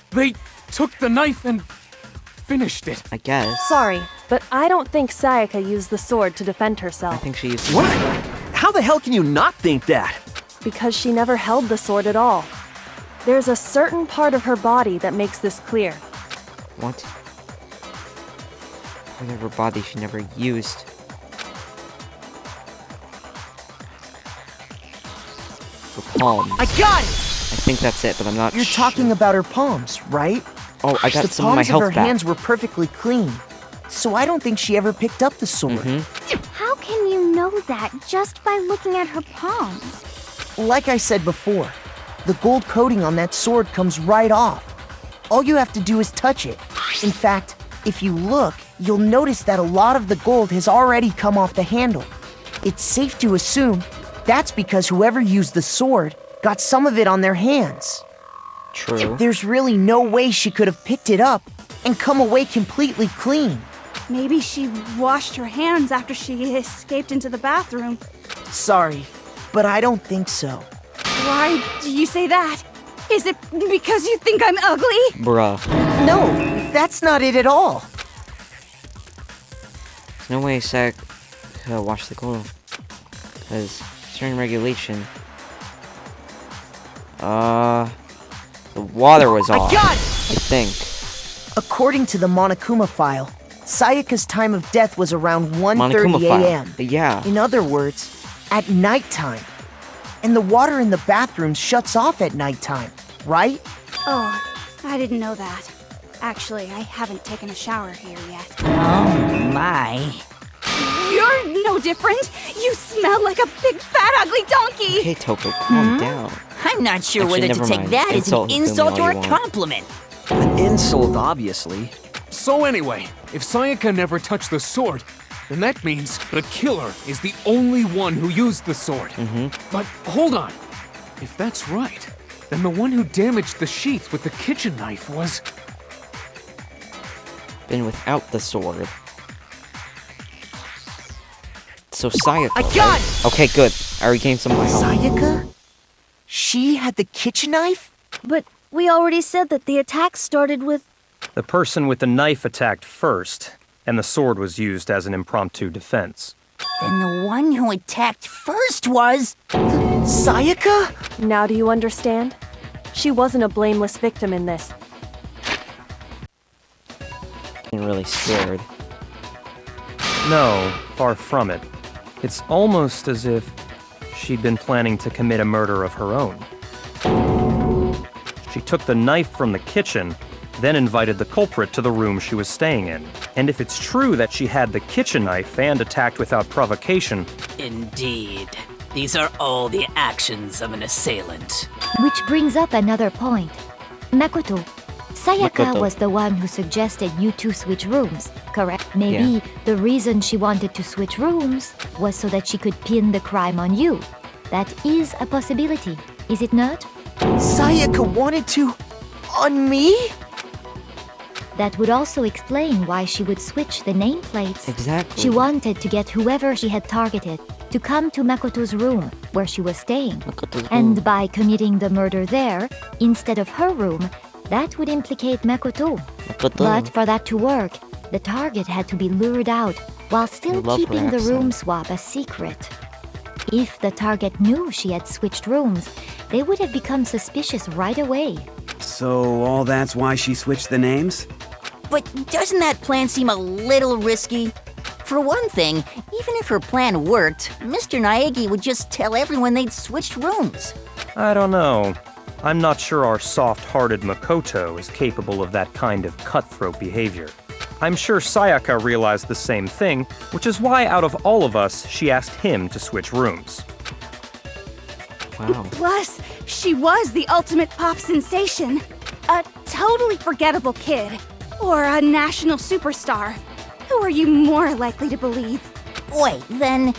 D: they took the knife and finished it.
A: I guess.
G: Sorry, but I don't think Sayaka used the sword to defend herself.
A: I think she used
K: What? How the hell can you not think that?
G: Because she never held the sword at all. There's a certain part of her body that makes this clear.
A: What? Part of her body she never used. Her palms.
E: I got it!
A: I think that's it, but I'm not
E: You're
A: sure.
E: talking about her palms, right?
A: Oh, I got
E: the
A: some of my
E: palms
A: health
E: her
A: back.
E: hands were perfectly clean, so I don't think she ever picked up the sword.
P: How can you know that just by looking at her palms?
E: Like I said before, the gold coating on that sword comes right off. All you have to do is touch it. In fact, if you look, you'll notice that a lot of the gold has already come off the handle. It's safe to assume that's because whoever used the sword got some of it on their hands.
A: True.
E: There's really no way she could have picked it up and come away completely clean.
L: Maybe she washed her hands after she escaped into the bathroom.
E: Sorry, but I don't think so.
L: Why do you say that? Is it because you think I'm ugly?
A: Bruh.
E: No, that's not it at all.
A: There's no way Sack could wash the gold. Because certain regulation. The water was off.
E: I got it!
A: I think.
E: According to the Monokuma file, Sayaka's time of death was around
A: Monokuma
E: 1:30
A: file.
E: a.m.
A: Yeah.
E: In other words, at nighttime. And the water in the bathroom shuts off at nighttime, right?
L: Oh, I didn't know that. Actually, I haven't taken a shower here yet.
N: Oh my.
L: You're no different. You smell like a big fat ugly donkey.
A: Okay, Toko, calm down.
N: I'm not sure
A: Actually,
N: whether to
A: never
N: take
A: mind.
N: that as
A: Insult
N: an
A: him
N: insult
A: all
N: or
A: you
N: a
A: want.
N: compliment.
K: An insult, obviously.
D: So anyway, if Sayaka never touched the sword, then that means the killer is the only one who used the sword. But hold on. If that's right, then the one who damaged the sheath with the kitchen knife was...
A: Been without the sword. So Sayaka,
E: I got
A: right?
E: it!
A: Okay, good. I regained some of my health.
E: Sayaka? She had the kitchen knife?
C: But we already said that the attack started with...
I: The person with the knife attacked first, and the sword was used as an impromptu defense.
N: Then the one who attacked first was...
E: Sayaka?
G: Now do you understand? She wasn't a blameless victim in this.
A: I'm really scared.
I: No, far from it. It's almost as if she'd been planning to commit a murder of her own. She took the knife from the kitchen, then invited the culprit to the room she was staying in. And if it's true that she had the kitchen knife and attacked without provocation...
J: Indeed. These are all the actions of an assailant.
M: Which brings up another point. Makoto, Sayaka
A: Makoto.
M: was the one who suggested you two switch rooms, correct? Maybe
A: Yeah.
M: the reason she wanted to switch rooms was so that she could pin the crime on you. That is a possibility, is it not?
E: Sayaka wanted to... on me?
M: That would also explain why she would switch the nameplates.
A: Exactly.
M: She wanted to get whoever she had targeted to come to Makoto's room, where she was staying.
A: Makoto's
M: And
A: room.
M: by committing the murder there, instead of her room, that would implicate Makoto.
A: Makoto.
M: But for that to work, the target had to be lured out while still
A: I love her
M: keeping the room
A: accent.
M: swap a secret. If the target knew she had switched rooms, they would have become suspicious right away.
F: So all that's why she switched the names?
N: But doesn't that plan seem a little risky? For one thing, even if her plan worked, Mr. Naegi would just tell everyone they'd switched rooms.
I: I don't know. I'm not sure our soft-hearted Makoto is capable of that kind of cutthroat behavior. I'm sure Sayaka realized the same thing, which is why out of all of us, she asked him to switch rooms.
A: Wow.
L: Plus, she was the ultimate pop sensation. A totally forgettable kid. Or a national superstar. Who are you more likely to believe?
N: Wait, then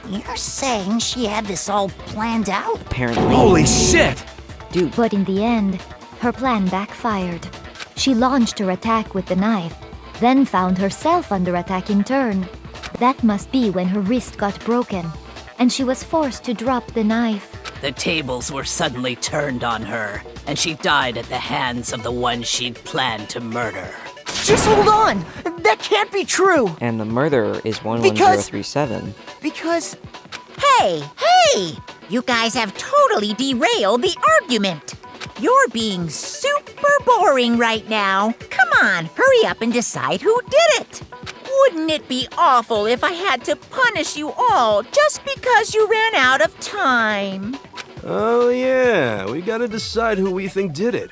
N: you're saying she had this all planned out?
A: Apparently.
F: Holy shit!
A: Dude.
M: But in the end, her plan backfired. She launched her attack with the knife, then found herself under attack in turn. That must be when her wrist got broken, and she was forced to drop the knife.
J: The tables were suddenly turned on her, and she died at the hands of the one she'd planned to murder.
E: Just hold on! That can't be true!
A: And the murderer is 11037.
E: Because...
B: Hey! You guys have totally derailed the argument. You're being super boring right now. Come on, hurry up and decide who did it. Wouldn't it be awful if I had to punish you all just because you ran out of time?
H: Oh yeah, we gotta decide who we think did it.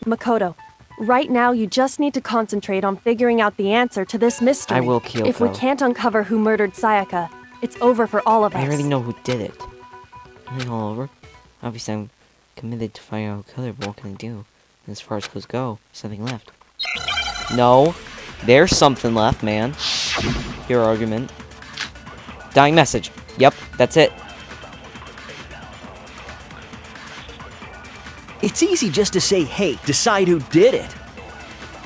G: Makoto, right now you just need to concentrate on figuring out the answer to this mystery.
A: I will, Kyoko.
G: If we can't uncover who murdered Sayaka, it's over for all of us.
A: I already know who did it. Nothing all over. Obviously, I'm committed to finding out who killed her, but what can I do? And as far as clues go, there's something left. No. There's something left, man. Your argument. Dying message. Yep, that's it.
K: It's easy just to say, hey, decide who did it.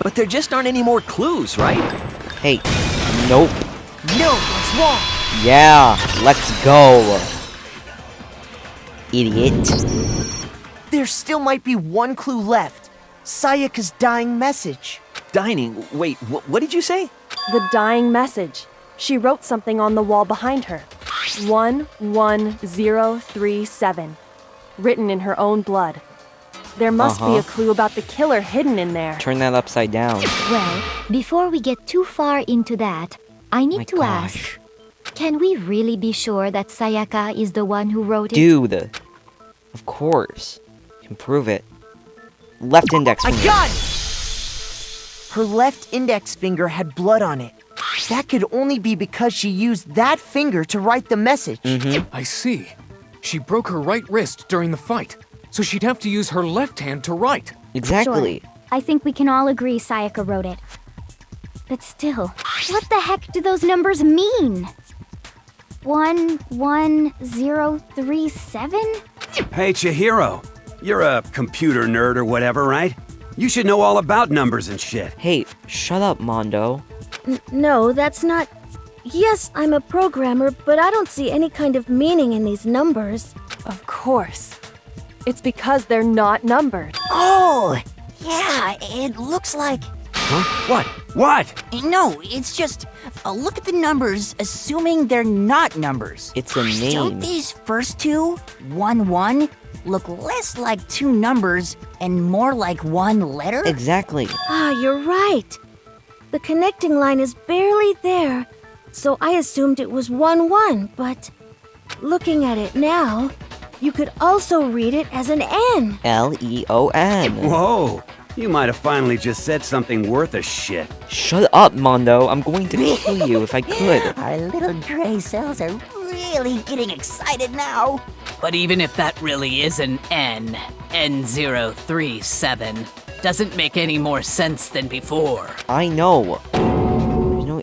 K: But there just aren't any more clues, right?
A: Hey, nope.
E: No, what's wrong?
A: Yeah, let's go. Idiot.
E: There still might be one clue left. Sayaka's dying message.
K: Dining? Wait, what did you say?
G: The dying message. She wrote something on the wall behind her. 11037. Written in her own blood. There must be a clue about the killer hidden in there.
A: Turn that upside down.
M: Well, before we get too far into that, I need to ask, can we really be sure that Sayaka is the one who wrote it?
A: Dude. Of course. You can prove it. Left index finger.
E: I got it! Her left index finger had blood on it. That could only be because she used that finger to write the message.
D: I see. She broke her right wrist during the fight, so she'd have to use her left hand to write.
A: Exactly.
P: Sure. I think we can all agree Sayaka wrote it. But still, what the heck do those numbers mean? 11037?
F: Hey, Chihiro. You're a computer nerd or whatever, right? You should know all about numbers and shit.
A: Hey, shut up, Mondo.
Q: No, that's not... Yes, I'm a programmer, but I don't see any kind of meaning in these numbers.
G: Of course. It's because they're not numbered.
N: Oh, yeah, it looks like...
F: Huh? What? What?
N: No, it's just... look at the numbers, assuming they're not numbers.
A: It's a name.
N: Don't these first two, 1-1, look less like two numbers and more like one letter?
A: Exactly.
Q: Ah, you're right. The connecting line is barely there, so I assumed it was 1-1, but looking at it now, you could also read it as an N.
A: Leon.
F: Whoa. You might have finally just said something worth a shit.
A: Shut up, Mondo. I'm going to kill you if I could.
N: Our little gray cells are really getting excited now.
J: But even if that really is an N, N037, doesn't make any more sense than before.
A: I know.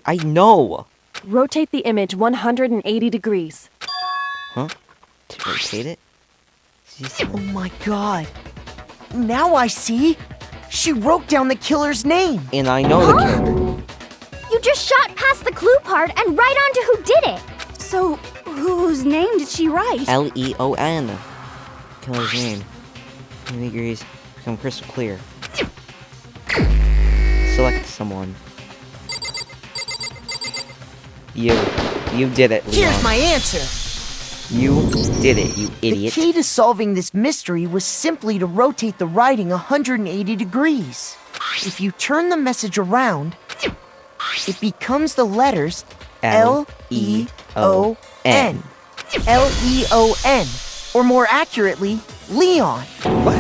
A: I know.
G: Rotate the image 180 degrees.
A: Huh? To rotate it?
E: Oh my god. Now I see. She wrote down the killer's name.
A: And I know the killer.
P: You just shot past the clue part and right onto who did it.
L: So, whose name did she write?
A: Leon. Killer's name. 90 degrees. Become crystal clear. Select someone. You did it, Leon.
E: Here's my answer.
A: You did it, you idiot.
E: The key to solving this mystery was simply to rotate the writing 180 degrees. If you turn the message around, it becomes the letters L-E-O-N. L-E-O-N. Or more accurately, Leon.
F: What?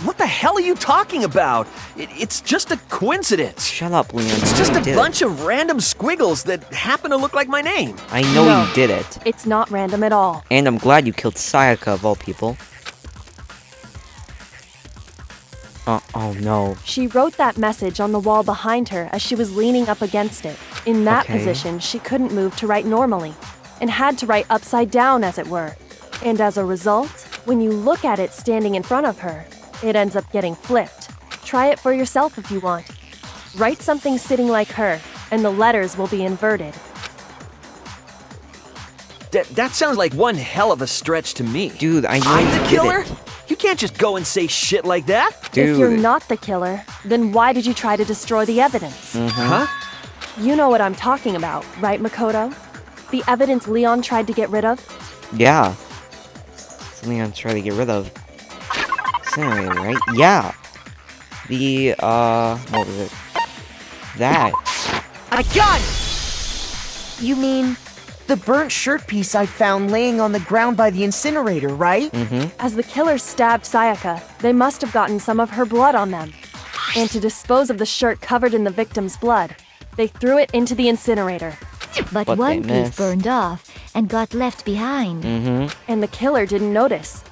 K: What the hell are you talking about? It's just a coincidence.
A: Shut up, Leon.
K: It's
A: I
K: just
A: know
K: a
A: you did
K: bunch of random squiggles that happen to look like my name.
A: it. I know
G: No.
A: you did it.
G: It's not random at all.
A: And I'm glad you killed Sayaka of all people. Oh no.
G: She wrote that message on the wall behind her as she was leaning up against it. In that
A: Okay.
G: position, she couldn't move to write normally, and had to write upside down, as it were. And as a result, when you look at it standing in front of her, it ends up getting flipped. Try it for yourself if you want. Write something sitting like her, and the letters will be inverted.
K: That sounds like one hell of a stretch to me.
A: Dude, I know
K: I'm
A: you
K: the
A: did
K: killer?
A: it.
K: You can't just go and say shit like that.
A: Dude.
G: If you're not the killer, then why did you try to destroy the evidence?
K: Huh?
G: You know what I'm talking about, right, Makoto? The evidence Leon tried to get rid of?
A: Yeah. Something I'm trying to get rid of. Incinerator, right? Yeah. The, what was it? That.
E: I got it! You mean the burnt shirt piece I found laying on the ground by the incinerator, right?
A: Mm-hmm.
G: As the killers stabbed Sayaka, they must have gotten some of her blood on them. And to dispose of the shirt covered in the victim's blood, they threw it into the incinerator.
M: But
A: But
M: one
A: they
M: piece
A: missed.
M: burned off and got left behind.
A: Mm-hmm.
G: And the killer didn't notice.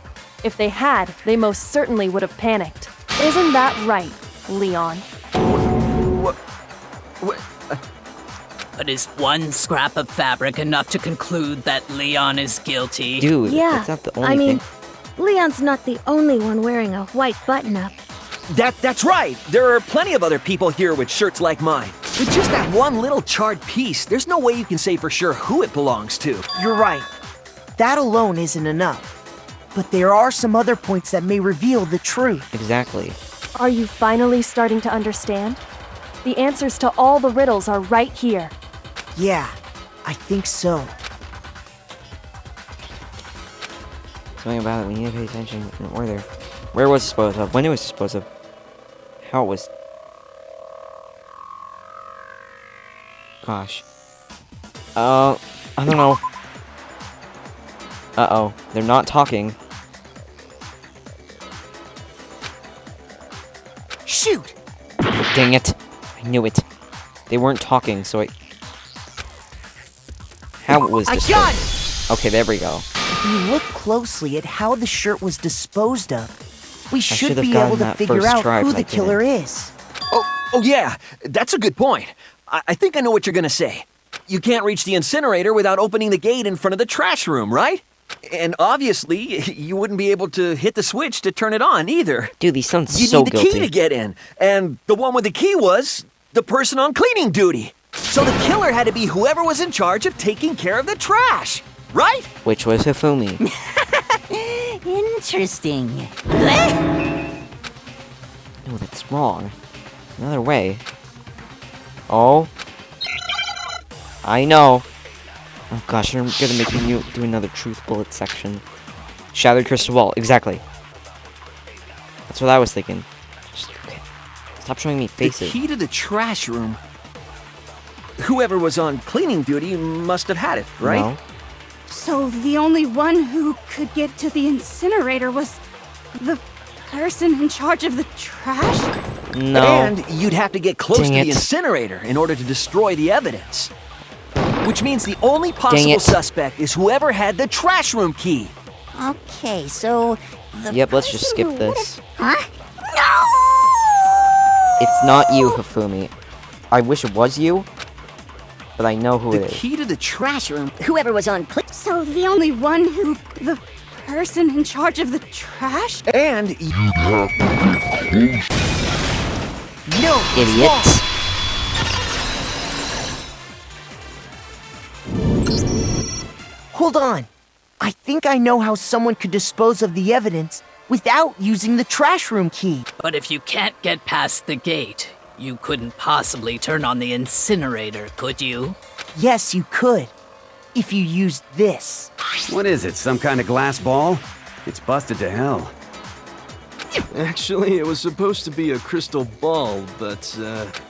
G: If they had, they most certainly would have panicked. Isn't that right, Leon?
J: But is one scrap of fabric enough to conclude that Leon is guilty?
A: Dude,
Q: Yeah,
A: that's not the only
Q: I mean,
A: thing.
Q: Leon's not the only one wearing a white button-up.
K: That's right. There are plenty of other people here with shirts like mine. With just that one little charred piece, there's no way you can say for sure who it belongs to.
E: You're right. That alone isn't enough. But there are some other points that may reveal the truth.
A: Exactly.
G: Are you finally starting to understand? The answers to all the riddles are right here.
E: Yeah, I think so.
A: Something about it, we need to pay attention in order. Where was it disposed of? When it was disposed of? How it was... Gosh. I don't know. Uh-oh. They're not talking.
E: Shoot!
A: Dang it. I knew it. They weren't talking, so I... How it was
E: I
A: disposed
E: got
A: of. Okay, there we go.
E: If you look closely at how the shirt was disposed of, we should
A: should've
E: be
A: gotten
E: able to
A: that
E: figure
A: first
E: out
A: try,
E: who
A: but I
E: the killer
A: didn't.
E: is.
K: Oh yeah, that's a good point. I think I know what you're gonna say. You can't reach the incinerator without opening the gate in front of the trash room, right? And obviously, you wouldn't be able to hit the switch to turn it on either.
A: Dude, these sound
K: You
A: so
K: need the
A: guilty.
K: key to get in, and the one with the key was the person on cleaning duty. So the killer had to be whoever was in charge of taking care of the trash, right?
A: Which was Hifumi.
N: Interesting.
A: No, that's wrong. Another way. Oh. I know. Oh gosh, you're gonna make me do another truth bullet section. Shattered crystal ball, exactly. That's what I was thinking. Just, okay. Stop showing me faces.
K: The key to the trash room. Whoever was on cleaning duty must have had it, right?
A: No.
L: So the only one who could get to the incinerator was the person in charge of the trash?
A: No.
K: And you'd have to get close
A: Dang
K: to the
A: it.
K: incinerator in order to destroy the evidence. Which means the only possible
A: it.
K: suspect is whoever had the trash room key.
N: Okay, so the
A: Yep, let's just
N: person
A: skip
N: who
A: this.
N: Huh?
A: It's not you, Hifumi. I wish it was you, but I know who
K: The
A: it is.
K: key to the trash room.
L: Whoever was on So the only one who... the person in charge of the trash?
K: And...
E: No,
A: Idiot.
E: Hold on. I think I know how someone could dispose of the evidence without using the trash room key.
J: But if you can't get past the gate, you couldn't possibly turn on the incinerator, could you?
E: Yes, you could. If you used this.
F: What is it, some kind of glass ball? It's busted to hell.
H: Actually, it was supposed to be a crystal ball, but,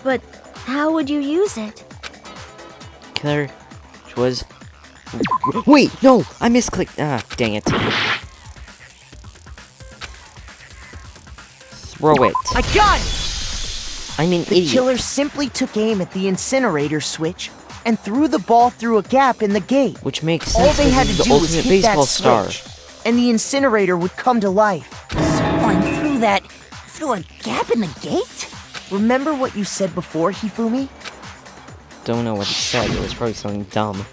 Q: But how would you use it?
A: Killer, which was... Wait, no! I misclicked. Ah, dang it. throw it.
E: I got it!
A: I'm an
E: The
A: idiot.
E: killer simply took aim at the incinerator switch and threw the ball through a gap in the gate.
A: Which makes
E: All
A: sense
E: they had
A: because
E: to
A: he's
E: do
A: the
E: was
A: ultimate
E: hit
A: baseball
E: that
A: star.
E: switch, and the incinerator would come to life.
N: Someone through a gap in the gate?
E: Remember what you said before, Hifumi?
A: Don't know what he said, it was probably something dumb.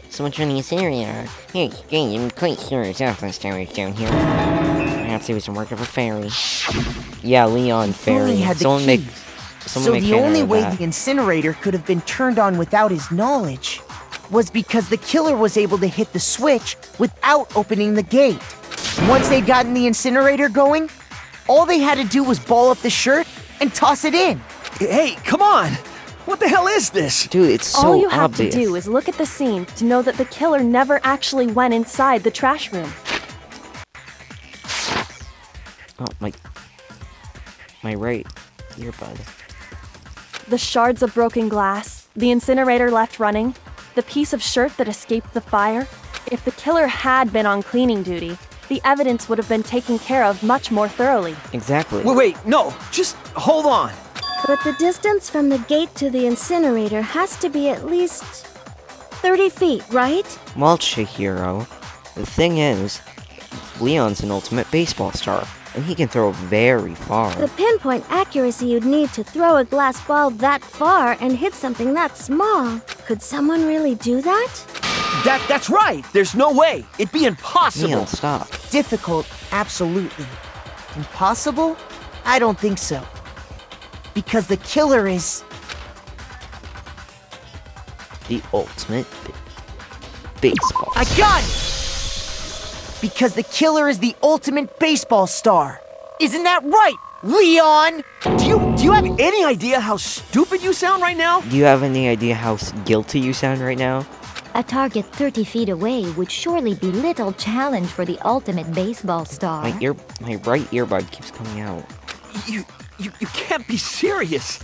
A: Someone turning the incinerator. Hey, I'm quite sure it's Alpha Star down here. Perhaps it was the work of a fairy. Yeah, Leon Fairy.
E: Had the
A: Someone make
E: keys.
A: someone
E: So
A: make
E: the
A: fan
E: only
A: of
E: way
A: that.
E: the incinerator could have been turned on without his knowledge was because the killer was able to hit the switch without opening the gate. Once they'd gotten the incinerator going, all they had to do was ball up the shirt and toss it in.
K: Hey, come on! What the hell is this?
A: Dude, it's so
G: All you have
A: obvious.
G: to do is look at the scene to know that the killer never actually went inside the trash room.
A: Oh, my right earbud.
G: The shards of broken glass, the incinerator left running, the piece of shirt that escaped the fire. If the killer had been on cleaning duty, the evidence would have been taken care of much more thoroughly.
A: Exactly.
K: Wait, no, just hold on.
Q: But the distance from the gate to the incinerator has to be at least 30 feet, right?
A: Well, Chihiro, the thing is, Leon's an ultimate baseball star, and he can throw very far.
Q: The pinpoint accuracy you'd need to throw a glass ball that far and hit something that small. Could someone really do that?
K: That's right. There's no way. It'd be impossible.
A: Leon, stop.
E: Difficult, absolutely. Impossible? I don't think so. Because the killer is...
A: The ultimate baseball.
E: I got it! Because the killer is the ultimate baseball star. Isn't that right, Leon?
K: Do you have any idea how stupid you sound right now?
A: Do you have any idea how guilty you sound right now?
M: A target 30 feet away would surely be little challenge for the ultimate baseball star.
A: My right earbud keeps coming out.
K: You can't be serious.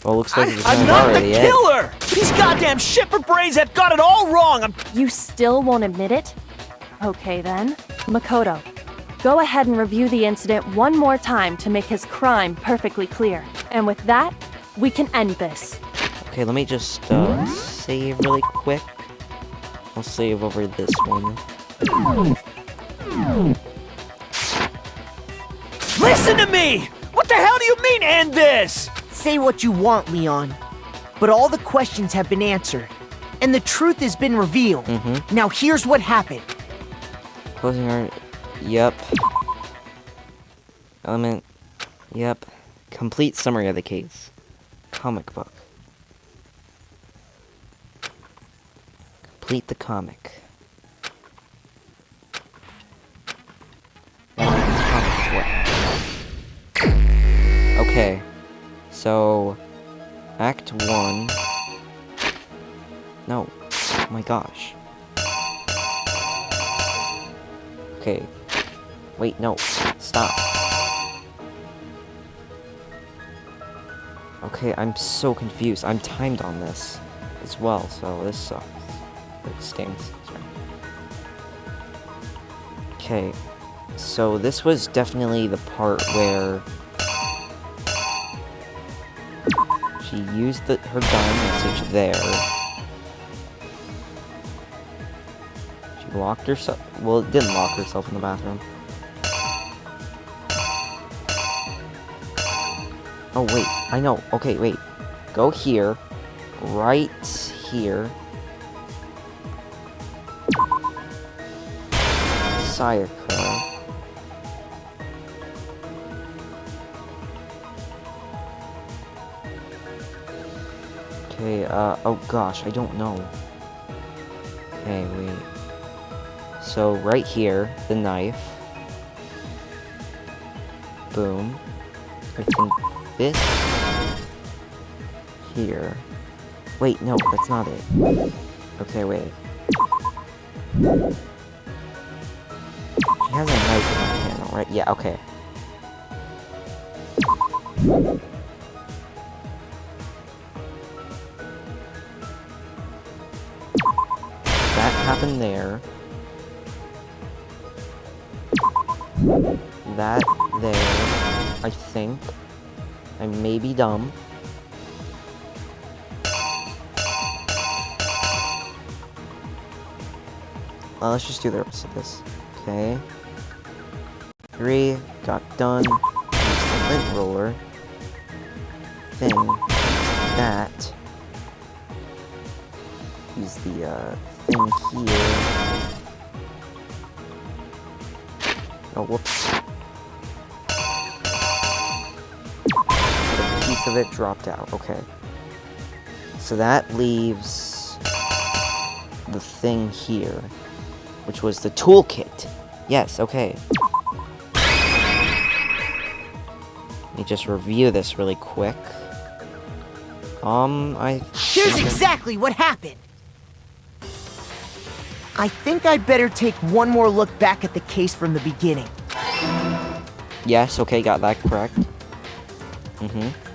A: Well, looks like it's
K: I'm not the
A: already it.
K: killer! These goddamn shipper brains have got it all wrong!
G: You still won't admit it? Okay then. Makoto, go ahead and review the incident one more time to make his crime perfectly clear. And with that, we can end this.
A: Okay, let me just save really quick. I'll save over this one.
K: Listen to me! What the hell do you mean, end this?
E: Say what you want, Leon. But all the questions have been answered. And the truth has been revealed. Now here's what happened.
A: Closing our... Yep. Element... Yep. Complete summary of the case. Comic book. Complete the comic. Okay. So... Act 1... No. Oh my gosh. Okay. Wait, no. Stop. Okay, I'm so confused. I'm timed on this as well, so this sucks. It stinks. Sorry. Okay. So this was definitely the part where she used her dying message there. She locked herself. Well, it didn't lock herself in the bathroom. Oh, wait. I know. Okay, wait. Go here. Right here. Sayaka. Okay, oh gosh, I don't know. Okay, wait. So, right here, the knife. Boom. I think this here. Wait, no, that's not it. Okay, wait. She has a knife in that panel, right? Yeah, okay. That happened there. That there. I think. I may be dumb. Let's just do the rest of this. Okay. 3, got done. Use the lint roller. Thing. That. Use the, thing here. Oh, whoops. A piece of it dropped out. Okay. So that leaves the thing here, which was the toolkit. Yes, okay. Let me just review this really quick.
E: Here's exactly what happened! I think I'd better take one more look back at the case from the beginning.
A: Yes, okay, got that correct.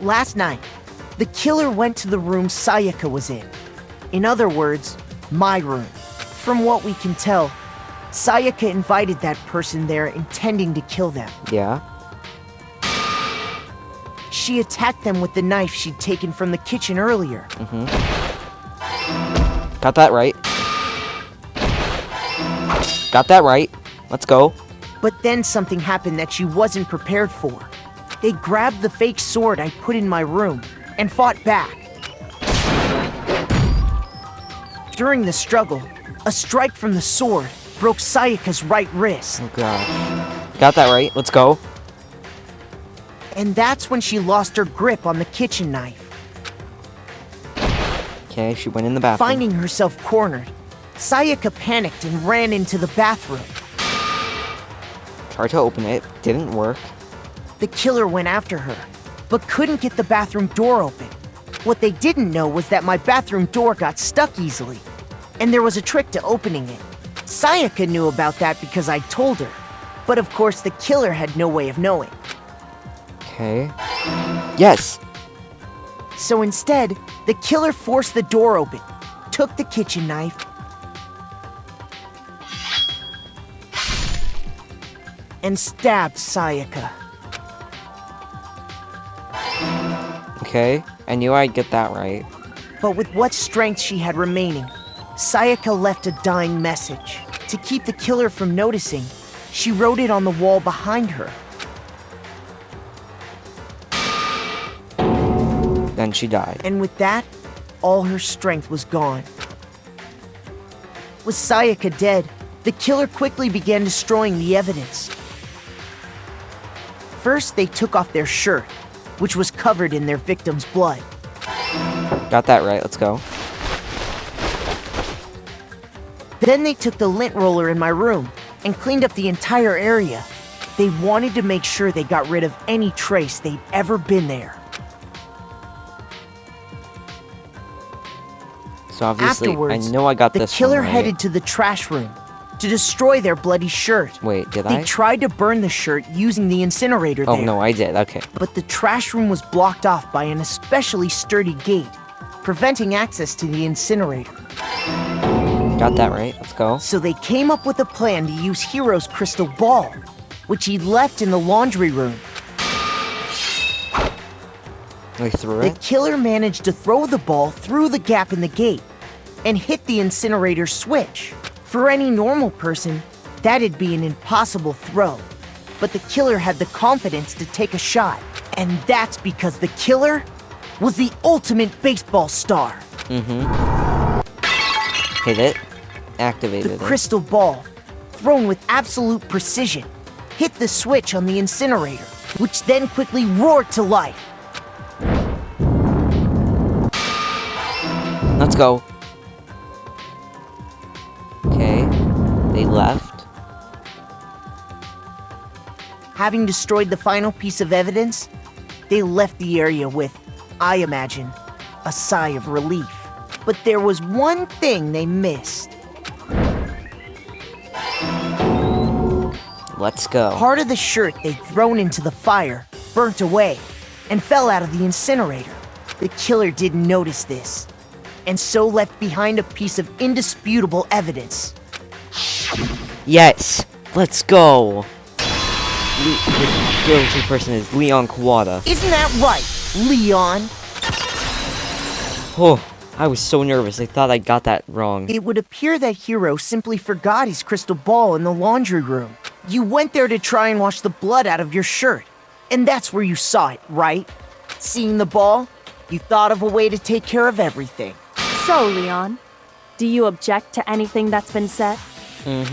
E: Last night, the killer went to the room Sayaka was in. In other words, my room. From what we can tell, Sayaka invited that person there intending to kill them.
A: Yeah.
E: She attacked them with the knife she'd taken from the kitchen earlier.
A: Got that right. Got that right. Let's go.
E: But then something happened that she wasn't prepared for. They grabbed the fake sword I put in my room and fought back. During the struggle, a strike from the sword broke Sayaka's right wrist.
A: Oh gosh. Got that right. Let's go.
E: And that's when she lost her grip on the kitchen knife.
A: Okay, she went in the bathroom.
E: Finding herself cornered, Sayaka panicked and ran into the bathroom.
A: Tried to open it. Didn't work.
E: The killer went after her, but couldn't get the bathroom door open. What they didn't know was that my bathroom door got stuck easily, and there was a trick to opening it. Sayaka knew about that because I told her, but of course the killer had no way of knowing.
A: Okay. Yes!
E: So instead, the killer forced the door open, took the kitchen knife, and stabbed Sayaka.
A: Okay, I knew I'd get that right.
E: But with what strength she had remaining, Sayaka left a dying message. To keep the killer from noticing, she wrote it on the wall behind her.
A: Then she died.
E: And with that, all her strength was gone. With Sayaka dead, the killer quickly began destroying the evidence. First, they took off their shirt, which was covered in their victim's blood.
A: Got that right, let's go.
E: Then they took the lint roller in my room and cleaned up the entire area. They wanted to make sure they got rid of any trace they'd ever been there.
A: So obviously,
E: Afterwards,
A: I know I got this
E: the killer
A: one right.
E: headed to the trash room to destroy their bloody shirt.
A: Wait, did
E: They
A: I?
E: tried to burn the shirt using the incinerator
A: Oh
E: there.
A: no, I did, okay.
E: But the trash room was blocked off by an especially sturdy gate, preventing access to the incinerator.
A: Got that right, let's go.
E: So they came up with a plan to use Hero's crystal ball, which he left in the laundry room.
A: They threw
E: The
A: it?
E: killer managed to throw the ball through the gap in the gate and hit the incinerator switch. For any normal person, that'd be an impossible throw. But the killer had the confidence to take a shot. And that's because the killer was the ultimate baseball star.
A: Hit it. Activated
E: The
A: it.
E: crystal ball, thrown with absolute precision, hit the switch on the incinerator, which then quickly roared to life.
A: Let's go. Okay. They left.
E: Having destroyed the final piece of evidence, they left the area with, I imagine, a sigh of relief. But there was one thing they missed.
A: Let's go.
E: Part of the shirt they'd thrown into the fire burnt away and fell out of the incinerator. The killer didn't notice this, and so left behind a piece of indisputable evidence.
A: Yes! Let's go! the guilty person is Leon Kawada.
E: Isn't that right, Leon?
A: Oh, I was so nervous. I thought I got that wrong.
E: It would appear that Hiro simply forgot his crystal ball in the laundry room. You went there to try and wash the blood out of your shirt. And that's where you saw it, right? Seeing the ball, you thought of a way to take care of everything.
G: So, Leon, do you object to anything that's been said?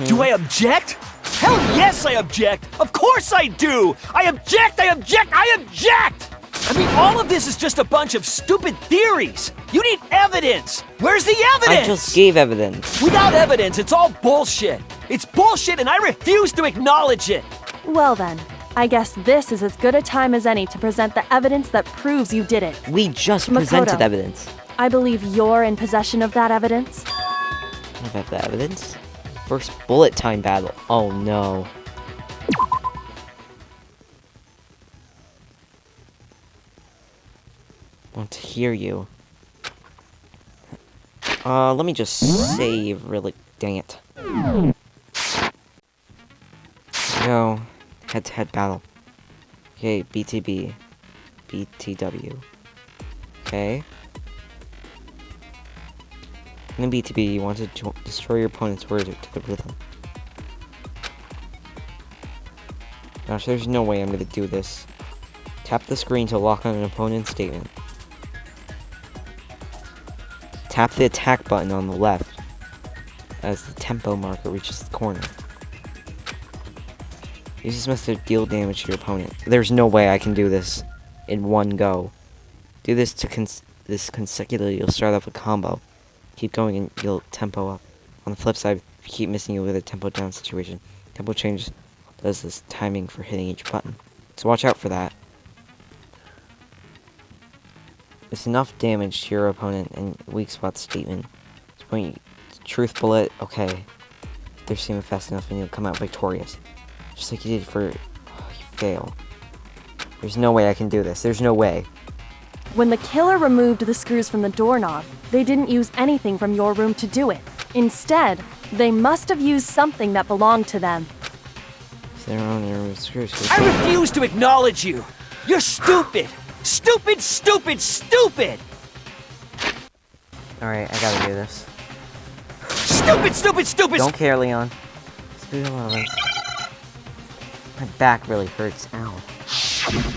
K: Do I object? Hell yes, I object! Of course I do! I object! I object! I object! I mean, all of this is just a bunch of stupid theories! You need evidence! Where's the evidence?
A: I just gave evidence.
K: Without evidence, it's all bullshit! It's bullshit and I refuse to acknowledge it!
G: Well then, I guess this is as good a time as any to present the evidence that proves you did it.
A: We just presented
G: Makoto,
A: evidence.
G: I believe you're in possession of that evidence.
A: I have the evidence. First bullet time battle. Oh no. Want to hear you. Let me just save really. Dang it. Go. Head-to-head battle. Okay, BTB. BTW. Okay. In the BTB, you want to destroy your opponent's words to the rhythm. Gosh, there's no way I'm gonna do this. Tap the screen to lock on an opponent's statement. Tap the attack button on the left as the tempo marker reaches the corner. Use this method to deal damage to your opponent. There's no way I can do this in one go. Do this consecutively, you'll start off a combo. Keep going and you'll tempo up. On the flip side, if you keep missing, you'll get a tempo down situation. Tempo change does this timing for hitting each button. So watch out for that. It's enough damage to your opponent and weak spot statement. Truth bullet, okay. They're seeming fast enough and you'll come out victorious. Just like you did for... Oh, you fail. There's no way I can do this. There's no way.
G: When the killer removed the screws from the doorknob, they didn't use anything from your room to do it. Instead, they must have used something that belonged to them.
A: So they're on their screws.
K: I refuse to acknowledge you! You're stupid! Stupid, stupid, stupid!
A: Alright, I gotta do this.
K: Stupid, stupid, stupid!
A: Don't care, Leon. Speed of violence. My back really hurts. Ow.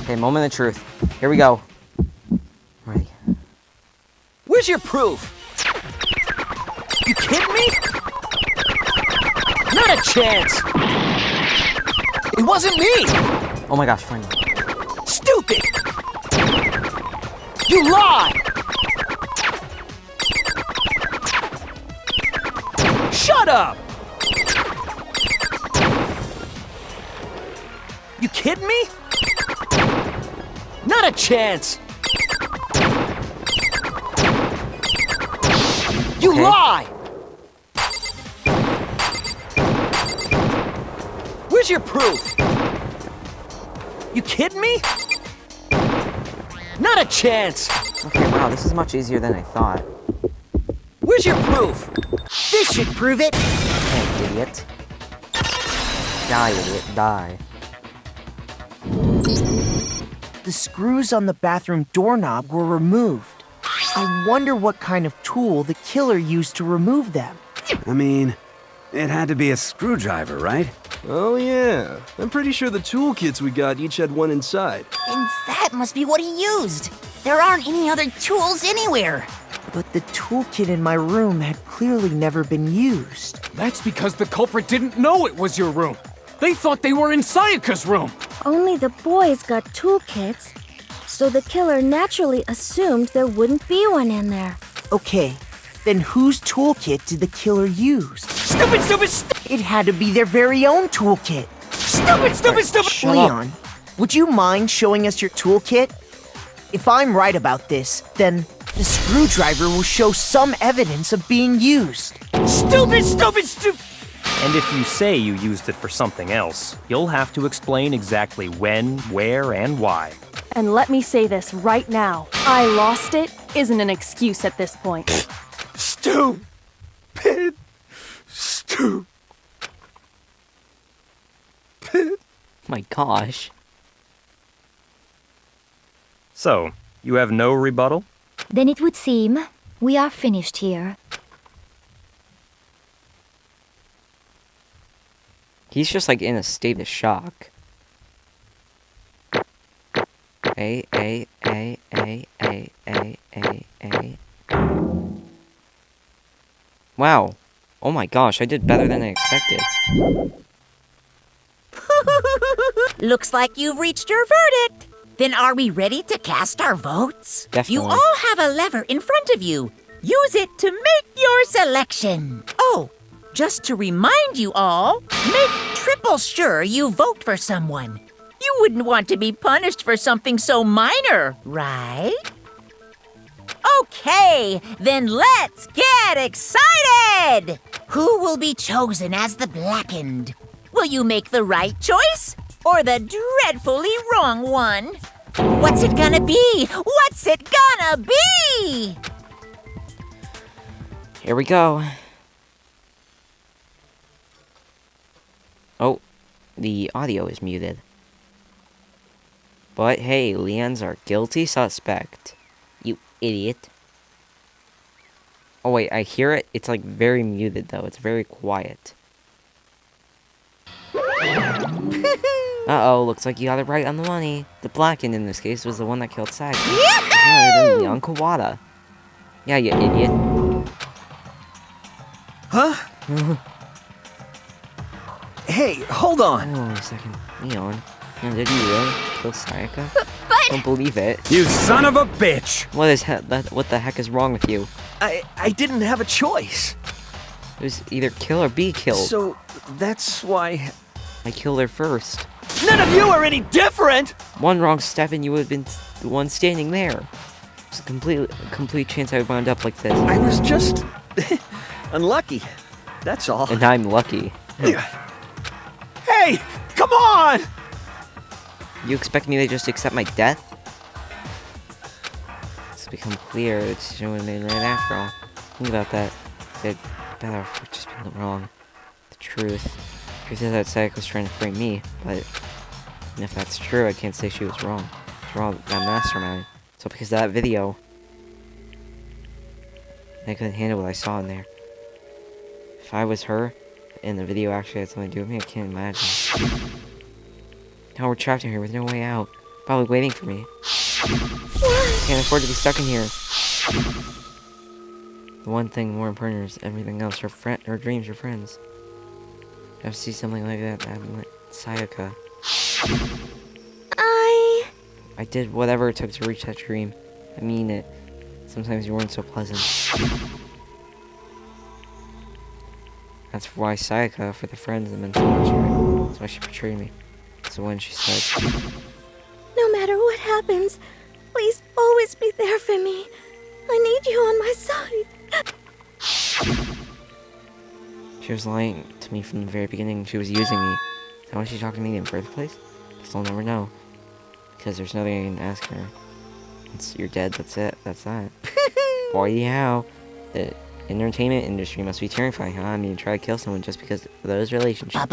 A: Okay, moment of truth. Here we go. Ready.
K: Where's your proof? You kidding me? Not a chance! It wasn't me!
A: Oh my gosh, finally.
K: Stupid! You lie! Shut up! You kidding me? Not a chance! You lie! Where's your proof? You kidding me? Not a chance!
A: Okay, wow, this is much easier than I thought.
K: Where's your proof?
E: This should prove it!
A: Hey, idiot. Die, idiot, die.
E: The screws on the bathroom doorknob were removed. I wonder what kind of tool the killer used to remove them.
F: I mean, it had to be a screwdriver, right?
H: Oh yeah, I'm pretty sure the toolkits we got each had one inside.
N: And that must be what he used. There aren't any other tools anywhere.
E: But the toolkit in my room had clearly never been used.
D: That's because the culprit didn't know it was your room. They thought they were in Sayaka's room.
Q: Only the boys got toolkits, so the killer naturally assumed there wouldn't be one in there.
E: Okay, then whose toolkit did the killer use?
K: Stupid, stupid,
E: It had to be their very own toolkit.
K: Stupid, stupid, stupid!
E: Leon, would you mind showing us your toolkit? If I'm right about this, then the screwdriver will show some evidence of being used.
K: Stupid, stupid, stupid!
I: And if you say you used it for something else, you'll have to explain exactly when, where, and why.
G: And let me say this right now. I lost it isn't an excuse at this point.
H: Stupid. Stupid.
A: my gosh.
I: So, you have no rebuttal?
M: Then it would seem we are finished here.
A: He's just like in a state of shock. A. Wow. Oh my gosh, I did better than I expected.
B: Looks like you've reached your verdict. Then are we ready to cast our votes?
A: Definitely.
B: You all have a lever in front of you. Use it to make your selection. Oh, just to remind you all, make triple sure you vote for someone. You wouldn't want to be punished for something so minor, right? Okay, then let's get excited! Who will be chosen as the Blackened? Will you make the right choice or the dreadfully wrong one? What's it gonna be? What's it gonna be?
A: Here we go. Oh, the audio is muted. But hey, Leon's our guilty suspect. You idiot. Oh wait, I hear it. It's like very muted though. It's very quiet. Uh-oh, looks like you got it right on the money. The Blackened in this case was the one that killed Sayaka. It's none other than Leon Kawada. Yeah, you idiot.
K: Huh? Hey, hold on.
A: Oh, a second. Leon. Did you really kill Sayaka?
P: But
A: Don't believe it.
F: You son of a bitch!
A: What the heck is wrong with you?
K: I didn't have a choice.
A: It was either kill or be killed.
K: So, that's why...
A: I killed her first.
K: None of you are any different!
A: One wrong step and you would have been the one standing there. It's a complete chance I would wound up like this.
K: I was just... unlucky. That's all.
A: And I'm lucky.
K: Hey! Come on!
A: You expect me to just accept my death? It's become clear that she would have been right after all. Think about that. I'd better have just been wrong. The truth is that Sayaka was trying to frame me, but even if that's true, I can't say she was wrong. After all, that mastermind. So because of that video, I couldn't handle what I saw in there. If I was her, and the video actually had something to do with me, I can't imagine. Now we're trapped in here with no way out. Probably waiting for me. Can't afford to be stuck in here. The one thing more important is everything else. Her dreams, her friends. I have to see something like that happen with Sayaka. I did whatever it took to reach that dream. I mean it. Sometimes you weren't so pleasant. That's why Sayaka, for the friends, and meant so much to her. That's why she betrayed me. So when she said,
Q: No matter what happens, please always be there for me. I need you on my side.
A: she was lying to me from the very beginning. She was using me. Is that why she talked to me in the first place? Guess I'll never know. Because there's nothing I can ask her. You're dead, that's it. That's that. Boy, yeah. The entertainment industry must be terrifying, huh? I mean, try to kill someone just because of those relationships.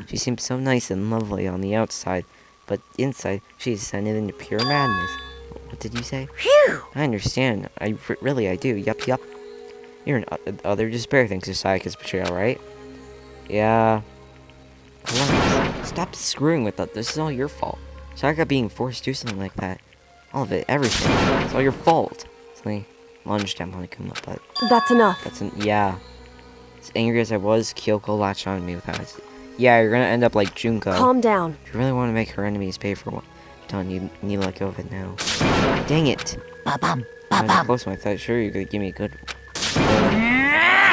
A: She seems so nice and lovely on the outside, but inside, she's descended into pure madness. What did you say?
B: Phew!
A: I understand. I do. Yup. You're other despair thanks to Sayaka's betrayal, right? Yeah. Come on, stop screwing with that. This is all your fault. Sayaka being forced to do something like that. All of it, everything. It's all your fault. Suddenly lunged at Monokuma, but...
G: That's enough.
A: Yeah. As angry as I was, Kyoko latched on me without it. Yeah, you're gonna end up like Junko.
G: Calm down.
A: If you really want to make her enemies pay for what you've done, you need to let go of it now. Dang it! I was close when I thought sure you could give me a good...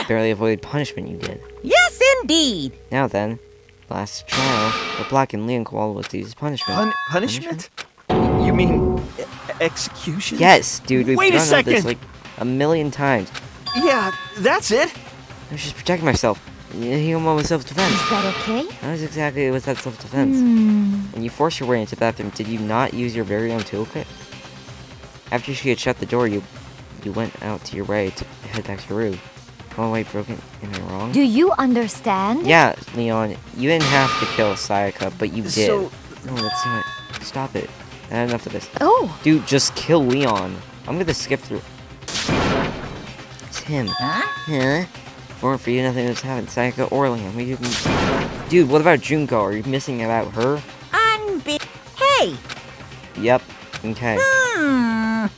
A: barely avoided punishment you did.
B: Yes, indeed!
A: Now then, last trial, the Black and Leon Koala was to use punishment.
K: Punishment? You mean execution?
A: Yes, dude, we've
K: Wait a
A: done
K: second!
A: this like a million times.
K: Yeah, that's it.
A: I was just protecting myself. He almost was self-defense.
M: Is that okay?
A: How exactly was that self-defense? When you forced your way into the bathroom, did you not use your very own toolkit? After she had shut the door, you went out to your right to head back to your room. Oh wait, broken. Am I wrong?
M: Do you understand?
A: Yeah, Leon, you didn't have to kill Sayaka, but you did.
K: So-
A: No, that's not. Stop it. I had enough of this.
M: Oh!
A: Dude, just kill Leon. I'm gonna skip through. It's him. Huh? For you, nothing was happened. Sayaka or Leon. We didn't. Dude, what about Junko? Are you missing about her?
B: Hey!
A: Yep. Okay. Yeah.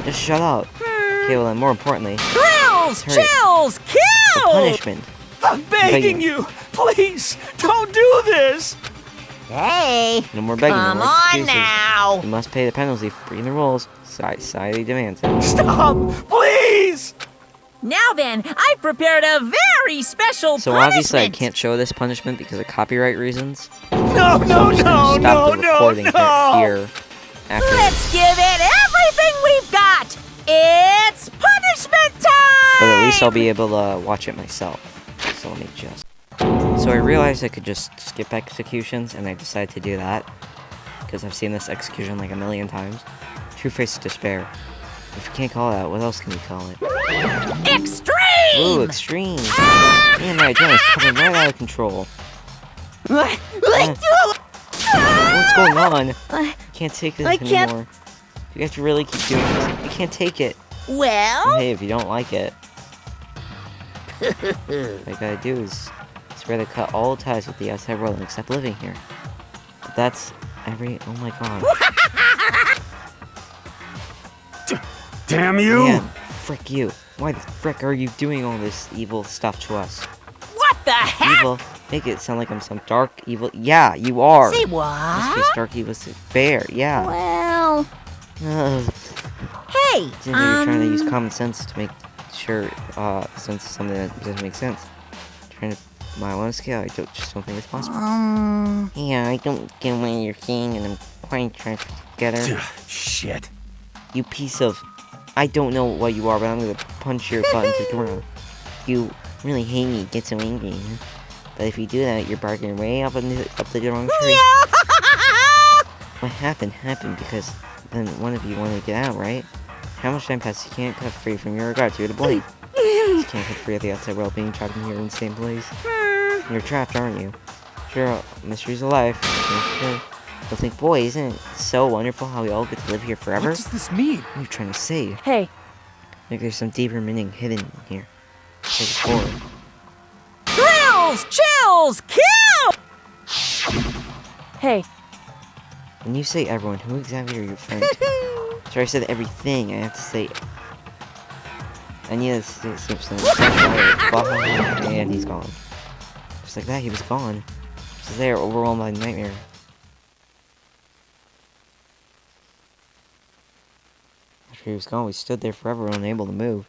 A: Just shut up. Okay, well then, more importantly.
O: Thrills!
A: Hurry.
O: Chills!
A: The
O: Kill!
A: punishment.
H: I'm begging you! Please! Don't do this!
B: Hey!
A: No more begging,
B: Come
A: no more
B: on
A: excuses.
B: now!
A: You must pay the penalty for breaking the rules. Society demands it.
H: Stop! Please!
B: Now then, I've prepared a very special
A: So obviously I can't show this punishment because of copyright reasons.
H: No, no, no,
A: Stop
H: no,
A: the
H: no,
A: recording
H: no!
A: here. After.
B: Let's give it everything we've got! It's punishment time!
A: But at least I'll be able to watch it myself. So let me just. So I realized I could just skip executions, and I decided to do that. Because I've seen this execution like a million times. True Face of Despair. If you can't call it out, what else can we call it?
B: Extreme!
A: Ooh, extreme! Man, my adrenaline's coming right out of control. What's going on? I can't take this anymore. You guys really keep doing this. I can't take it.
B: Well?
A: Hey, if you don't like it, what I gotta do is swear to cut all ties with the outside world and accept living here. But that's every. Oh my god.
F: Damn you!
A: Man, frick you. Why the frick are you doing all this evil stuff to us?
B: What the heck?
A: Evil? Make it sound like I'm some dark evil. Yeah, you are.
B: Say
A: This
B: what?
A: case, dark evil bear. Yeah.
B: Well... Hey,
A: Seems like you're trying to use common sense to make sure, sense of something that doesn't make sense. Trying to, my one scale, I just don't think it's possible. Yeah, I don't get what you're saying, and I'm quite trying to get her.
F: Shit.
A: You piece of, I don't know what you are, but I'm gonna punch your butt into the ground. You really hate me, get so angry. Huh? But if you do that, you're barking way up the wrong tree. What happened because then one of you wanted to get out, right? How much time passed? You can't cut free from your regards. You're to blame. You can't cut free of the outside world being trapped in your insane place. You're trapped, aren't you? Sure, mysteries of life. Sure. You'll think, boy, isn't it so wonderful how we all get to live here forever?
D: What does this mean?
A: What are you trying to say?
G: Hey.
A: Like there's some deeper meaning hidden in here. Take it forward.
B: Thrills! Chills! Kill!
G: Hey.
A: When you say everyone, who exactly are you referring to? Sorry, I said everything. I have to say. I need to say something. And he's gone. Just like that, he was gone. Just there, overwhelmed by nightmare. After he was gone, we stood there forever, unable to move.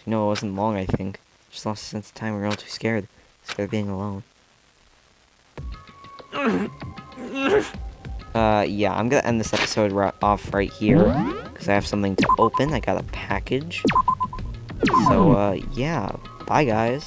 A: You know, it wasn't long, I think. Just lost a sense of time. We were all too scared. Scared of being alone. Yeah, I'm gonna end this episode off right here, because I have something to open. I got a package. So, yeah, bye guys.